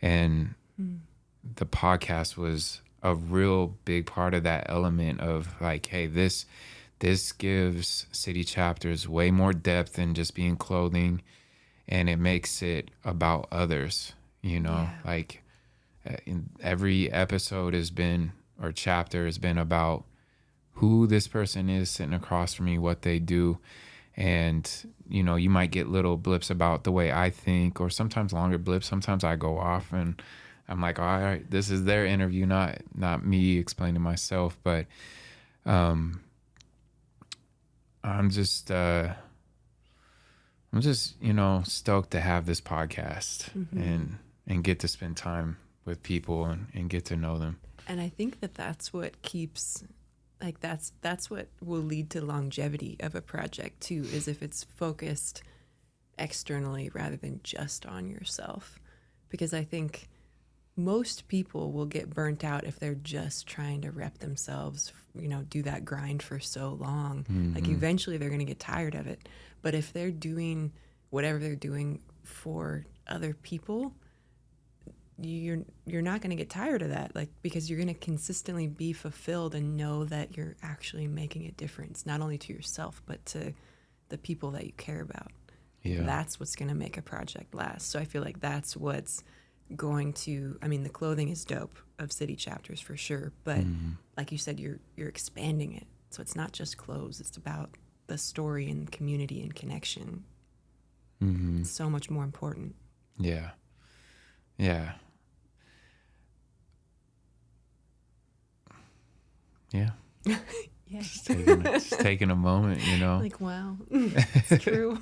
And the podcast was a real big part of that element of like, hey, this gives City Chapters way more depth than just being clothing, and it makes it about others, like in every episode chapter has been about who this person is sitting across from me, what they do. And, you might get little blips about the way I think, or sometimes longer blips. Sometimes I go off and I'm like, all right, this is their interview, not me explaining myself. But I'm just stoked to have this podcast and get to spend time with people and get to know them. And I think that's what keeps, like, that's what will lead to longevity of a project too, is if it's focused externally rather than just on yourself. Because I think most people will get burnt out if they're just trying to rep themselves, do that grind for so long. Like eventually they're going to get tired of it. But if they're doing whatever they're doing for other people, you're not going to get tired of that, like, because you're going to consistently be fulfilled and know that you're actually making a difference, not only to yourself but to the people that you care about. That's what's going to make a project last. So I feel like that's what's going to, the clothing is dope of City Chapters for sure, but like you said, you're expanding it, so it's not just clothes, it's about the story and community and connection. It's so much more important. Yeah. Just taking a moment, Like, wow, it's true.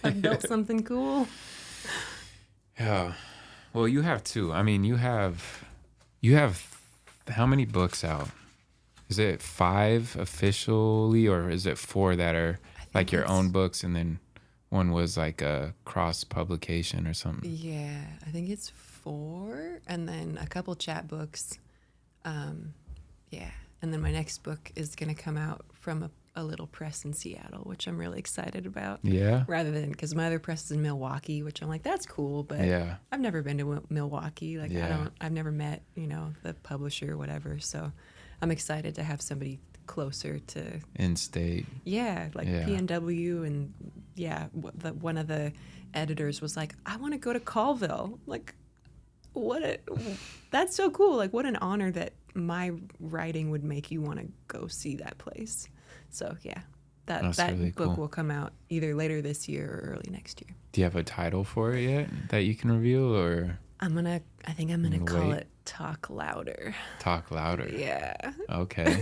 I've built something cool. Yeah. Well, you have two. You have how many books out? Is it 5 officially, or is it 4 that are like your own books, and then one was like a cross publication or something? Yeah, I think it's 4, and then a couple chat and then my next book is going to come out from a little press in Seattle, which I'm really excited about. Yeah. Rather than, because my other press is in Milwaukee, which I'm like, that's cool, but I've never been to Milwaukee. Like, I've never met, the publisher or whatever. So I'm excited to have somebody closer to in-state. like PNW. And one of the editors was like, I want to go to Colville. Like, that's so cool. Like, what an honor that my writing would make you want to go see that place. So that really book cool. will come out either later this year or early next year. Do you have a title for it yet that you can reveal, or? I think I'm gonna call it Talk Louder. Talk Louder. Yeah. Okay.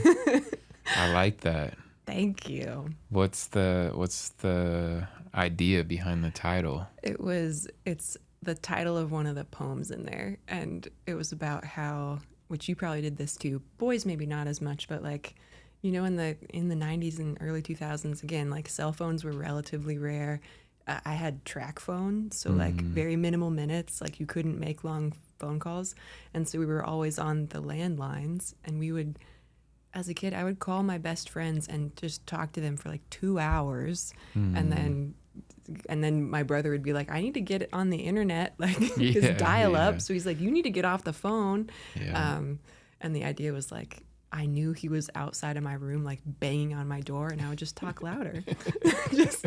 I like that. Thank you. What's the idea behind the title? It's the title of one of the poems in there, and it was about how, which you probably did this too, boys maybe not as much, but like, you know, in the 90s and early 2000s, again, like cell phones were relatively rare. I had track phone, so like very minimal minutes, like you couldn't make long phone calls, and so we were always on the landlines, and we would, as a kid, I would call my best friends and just talk to them for like 2 hours, and then my brother would be like, I need to get it on the internet, like it's dial up. So he's like, you need to get off the phone. And the idea was like, I knew he was outside of my room, like banging on my door, and I would just talk louder. Just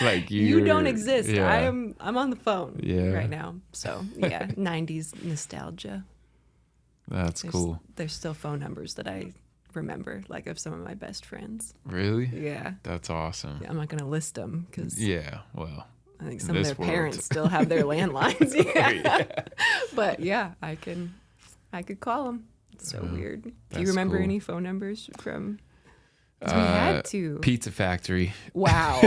like you don't exist. I'm on the phone right now. So 90s nostalgia. That's cool. There's still phone numbers that I remember, like of some of my best friends. Really? Yeah. That's awesome. I'm not going to list them because well, I think some of their parents still have their landlines. But I could call them. It's so weird. Do you remember any phone numbers from? We had to. Pizza Factory. Wow.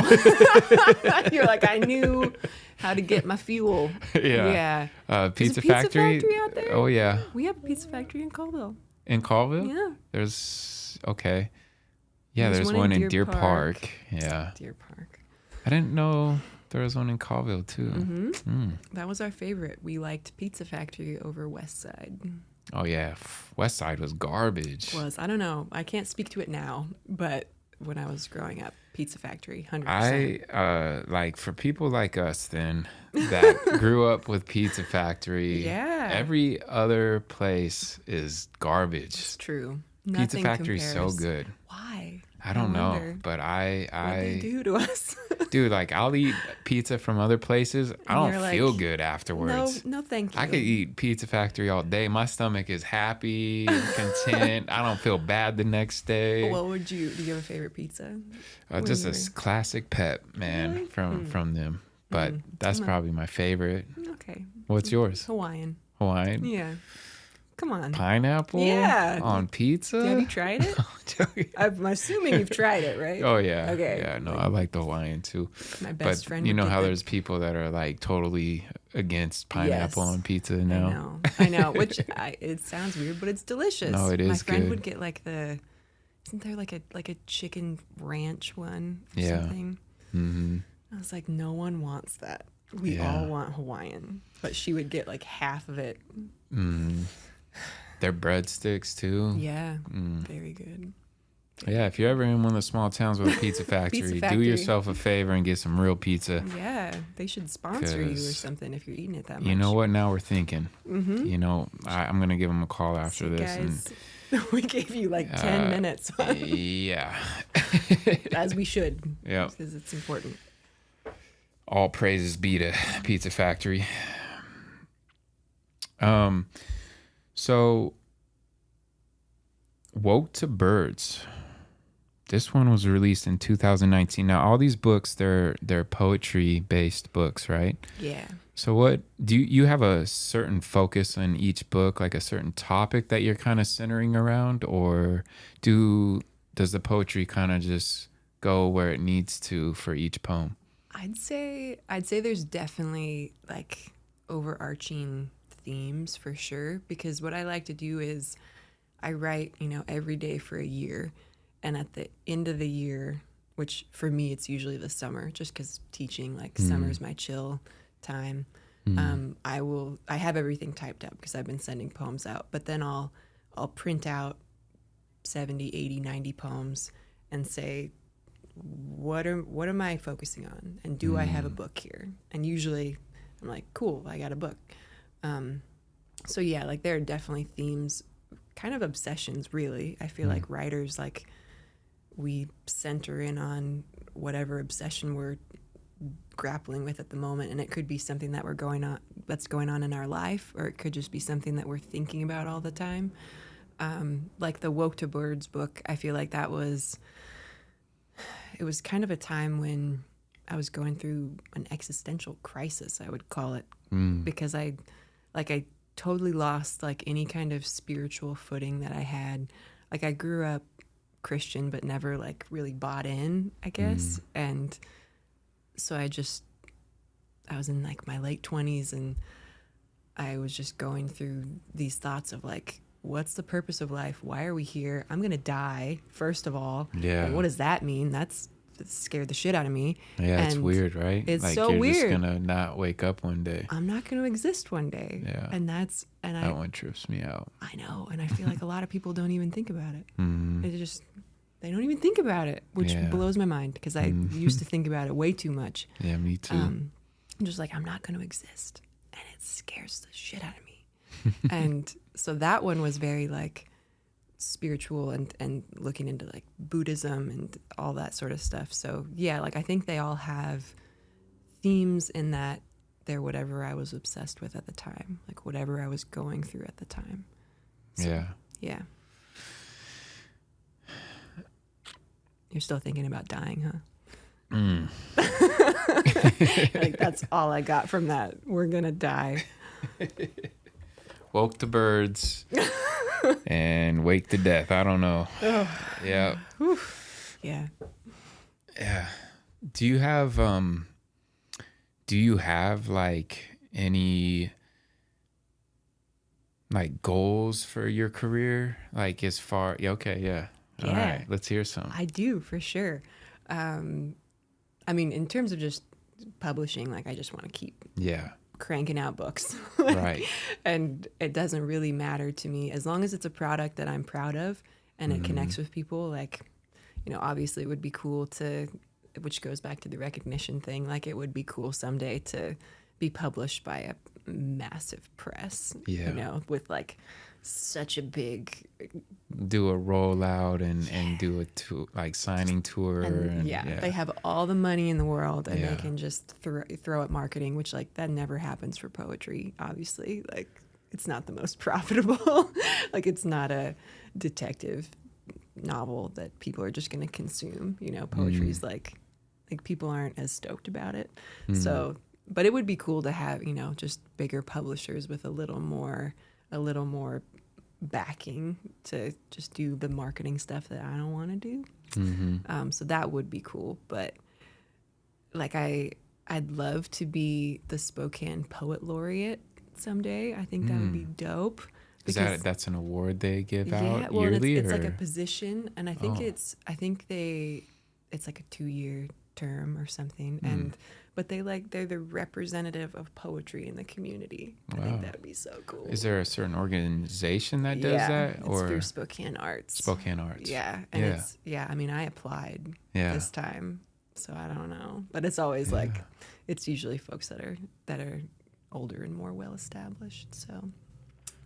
You're like, I knew how to get my fuel. Yeah. Pizza Factory out there? Oh yeah. We have a pizza factory in Colville. In Colville? Yeah. There's there's one in Deer Park. Yeah. Deer Park. I didn't know there was one in Colville too. That was our favorite. We liked Pizza Factory over West Side. Oh yeah, West Side was garbage. I don't know. I can't speak to it now, but when I was growing up, Pizza Factory, 100%. I like, for people like us then that grew up with Pizza Factory. Yeah. Every other place is garbage. It's true. Pizza Factory's so good. Why? I don't know, but what they do to us. Dude, like, I'll eat pizza from other places. I don't feel good afterwards. No, thank you. I could eat Pizza Factory all day. My stomach is happy, content. I don't feel bad the next day. Do you have a favorite pizza? Just a classic Pep, man, really? from them. But that's probably my favorite. Okay. What's yours? Hawaiian. Yeah. Come on. Pineapple? Yeah. On pizza? Have you tried it? I'm assuming you've tried it, right? Oh, yeah. Okay. Yeah, no, I like the Hawaiian too. My best friend. You know how there's people that are like totally against pineapple on pizza now? I know. Which it sounds weird, but it's delicious. No, it is My friend good. would get like isn't there like a chicken ranch one or Yeah. something? Mm-hmm. I was like, no one wants that. We all want Hawaiian. But she would get like half of it. Mm. Their breadsticks too. Yeah, very good. Yeah, if you're ever in one of the small towns with a pizza factory, do yourself a favor and get some real pizza. Yeah, they should sponsor you or something if you're eating it that much. You know what? Now we're thinking. Mm-hmm. You know, I'm going to give them a call after this. Guys, we gave you like 10 minutes. Yeah. As we should. Yeah. Because it's important. All praises be to Pizza Factory. So, Woke to Birds. This one was released in 2019. Now, all these books, they're poetry-based books, right? Yeah. So what, do you have a certain focus on each book, like a certain topic that you're kind of centering around, or does the poetry kind of just go where it needs to for each poem? I'd say there's definitely like overarching themes for sure, because what I like to do is I write, every day for a year, and at the end of the year, which for me it's usually the summer, just because teaching, like summer's my chill time. I have everything typed up because I've been sending poems out, but then I'll print out 70, 80, 90 poems and say, what am I focusing on, and do I have a book here? And usually I'm like, cool, I got a book. So yeah, like there are definitely themes kind of obsessions, really. I feel like writers, like, we center in on whatever obsession we're grappling with at the moment, and it could be something that's going on in our life, or it could just be something that we're thinking about all the time. Like the Woke to Birds book, I feel like it was kind of a time when I was going through an existential crisis, I would call it, because I totally lost like any kind of spiritual footing that I had. Like, I grew up Christian but never like really bought in, I guess. And so I was in like my late 20s, and I was just going through these thoughts of like, what's the purpose of life? Why are we here? I'm gonna die, first of all. Yeah. Like, what does that mean? That scared the shit out of me. Yeah, it's And weird, right? It's like so you're weird. just gonna not wake up one day. I'm not gonna exist one day. Yeah. And that one trips me out. I know, and I feel like a lot of people don't even think about it. Mm-hmm. They don't even think about it, which blows my mind, because I used to think about it way too much. Yeah, me too. I'm just like, I'm not going to exist, and it scares the shit out of me. And so that one was very like spiritual and looking into like Buddhism and all that sort of stuff. So yeah, like I think they all have themes in that they're whatever I was obsessed with at the time, like whatever I was going through at the time. So, yeah. You're still thinking about dying, huh? Like, that's all I got from that. We're gonna die. Woke to birds and wake to death. I don't know. Yeah. Yeah. Yeah. Do you have like any like goals for your career? Like as far, okay, yeah. All right, let's hear some. I do, for sure. I mean, in terms of just publishing, like, I just want to keep cranking out books. Right. And it doesn't really matter to me, as long as it's a product that I'm proud of and it connects with people. Like, you know, obviously it would be cool which goes back to the recognition thing, like it would be cool someday to be published by a massive press, you know, with like such a big, do a rollout and do a signing tour, and they have all the money in the world, and they can just throw at marketing, which like that never happens for poetry, obviously. Like, it's not the most profitable. Like, it's not a detective novel that people are just going to consume, you know. Poetry's like people aren't as stoked about it. So, but it would be cool to have, you know, just bigger publishers with a little more backing to just do the marketing stuff that I don't want to do. So that would be cool. But like, I'd love to be the Spokane Poet Laureate someday. I think that would be dope. Is that's an award they give out yearly? It's like a position, and I think it's like a 2-year term or something, and but they're the representative of poetry in the community. Wow. I think that would be so cool. Is there a certain organization that does that? It's through Spokane Arts. Spokane Arts. Yeah. And I mean, I applied this time, so I don't know. But it's always like, it's usually folks that are older and more well established. So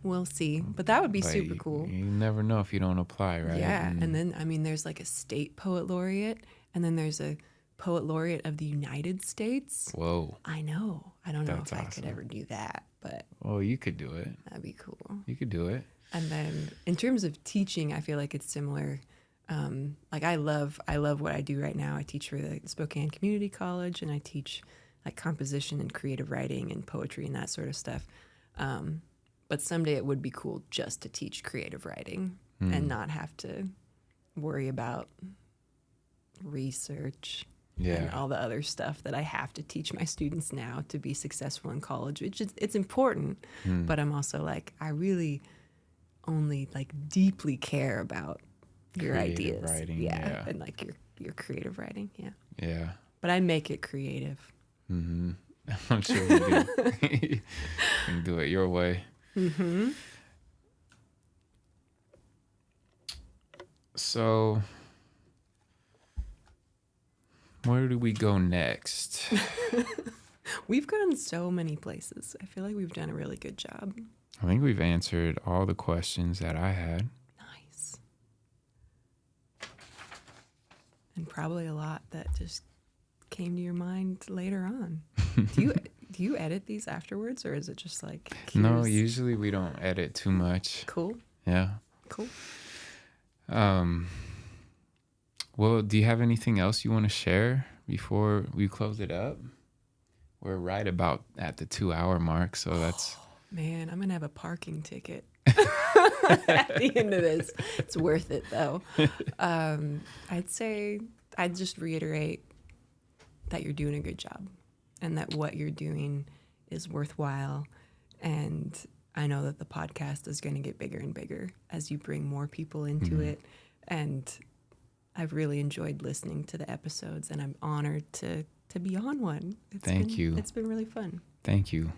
we'll see. But that would be super cool. You never know if you don't apply, right? Yeah. And then, I mean, there's like a state poet laureate, and then there's a poet laureate of the United States. Whoa. I know. I don't know That's if awesome. I could ever do that, but well, you could do it. That'd be cool. You could do it. And then in terms of teaching, I feel like it's similar. Like, I love what I do right now. I teach for the Spokane Community College, and I teach like composition and creative writing and poetry and that sort of stuff. But someday it would be cool just to teach creative writing and not have to worry about research and all the other stuff that I have to teach my students now to be successful in college, which it's important. But I'm also like, I really only like deeply care about your creative ideas. Writing, And like your creative writing. Yeah. But I make it creative. I'm sure you do. You can do it your way. So where do we go next? We've gone so many places. I feel like we've done a really good job. I think we've answered all the questions that I had. Nice. And probably a lot that just came to your mind later on. Do you edit these afterwards, or is it just like No, here's- usually we don't edit too much. Cool. Yeah. Cool. Well, do you have anything else you want to share before we close it up? We're right about at the 2-hour mark, so that's... Man, I'm gonna have a parking ticket at the end of this. It's worth it though. I'd say I'd just reiterate that you're doing a good job, and that what you're doing is worthwhile. And I know that the podcast is going to get bigger and bigger as you bring more people into it. And I've really enjoyed listening to the episodes, and I'm honored to be on one. Thank you. It's been really fun. Thank you.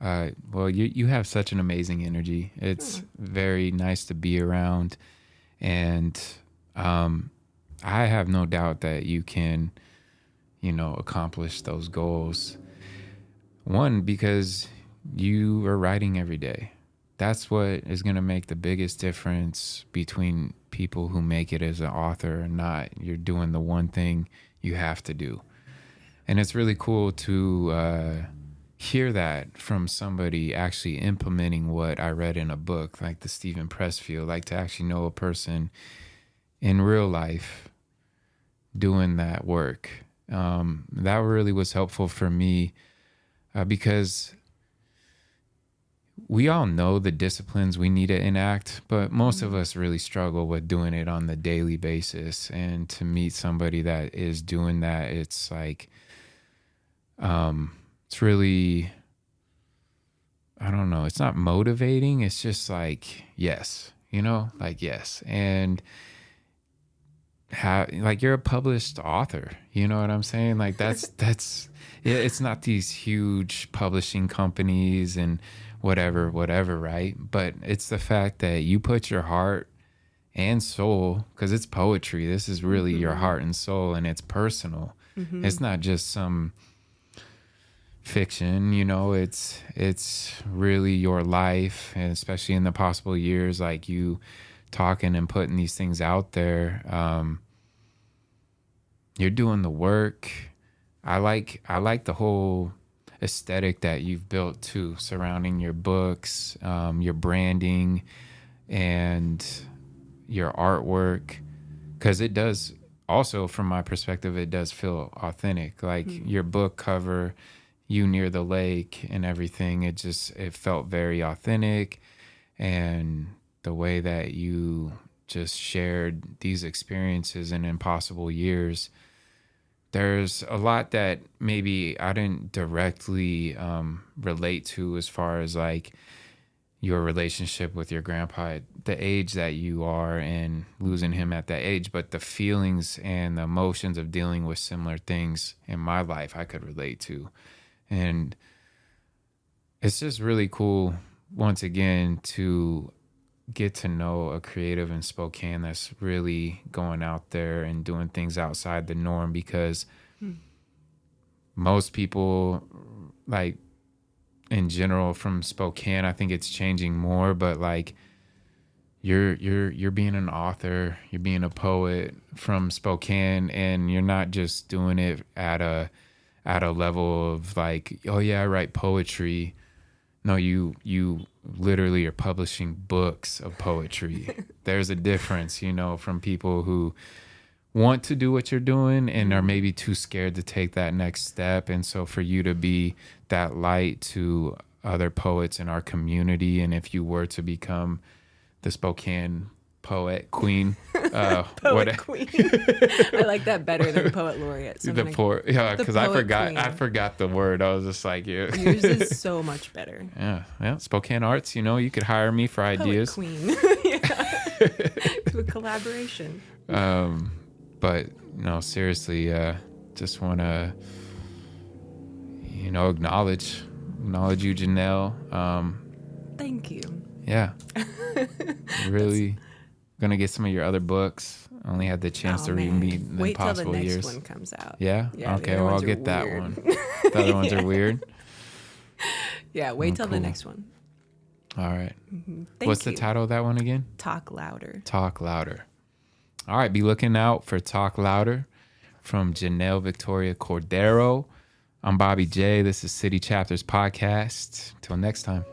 Well, you have such an amazing energy. It's very nice to be around. And I have no doubt that you can, accomplish those goals. One, because you are writing every day. That's what is going to make the biggest difference between people who make it as an author or not. You're doing the one thing you have to do. And it's really cool to hear that from somebody actually implementing what I read in a book, like the Stephen Pressfield, like to actually know a person in real life doing that work. That really was helpful for me because we all know the disciplines we need to enact, but most of us really struggle with doing it on the daily basis. And to meet somebody that is doing that, it's like, it's really, I don't know, it's not motivating. It's just like, yes, yes. And you're a published author, you know what I'm saying? Like that's, it's not these huge publishing companies and whatever, right? But it's the fact that you put your heart and soul, because it's poetry. This is really your heart and soul, and it's personal. It's not just some fiction, it's really your life, and especially in the possible years, like you talking and putting these things out there. You're doing the work. I like the whole aesthetic that you've built too, surrounding your books, your branding, and your artwork, because it does also, from my perspective, it does feel authentic. Like your book cover, you near the lake and everything, it felt very authentic. And the way that you just shared these experiences in impossible years, there's a lot that maybe I didn't directly relate to, as far as like your relationship with your grandpa at the age that you are and losing him at that age. But the feelings and the emotions of dealing with similar things in my life, I could relate to. And it's just really cool, once again, to get to know a creative in Spokane that's really going out there and doing things outside the norm, because most people, like in general from Spokane, I think it's changing more, but like you're being an author, you're being a poet from Spokane, and you're not just doing it at a level of like, oh yeah, I write poetry. No, you literally are publishing books of poetry. There's a difference, from people who want to do what you're doing and are maybe too scared to take that next step. And so for you to be that light to other poets in our community, and if you were to become the Spokane poet queen, Poet queen. I like that better than poet laureate. So because I forgot the word. I was just like, yeah. Yours is so much better. Yeah. Spokane Arts, you could hire me for ideas. Poet queen. To a collaboration. But no, seriously, just want to, acknowledge you, Janelle. Thank you. Yeah. Really gonna get some of your other books. I only had the chance to read me in Wait till the Impossible next Years. one comes out. Yeah? Okay, well, I'll get that one. The other ones are weird? Yeah, wait till cool. the next one. All right. Thank What's you. the title of that one again? Talk Louder. Talk Louder. All right. Be looking out for Talk Louder from Janelle Victoria Cordero. I'm Bobby J. This is City Chapters Podcast. Till next time.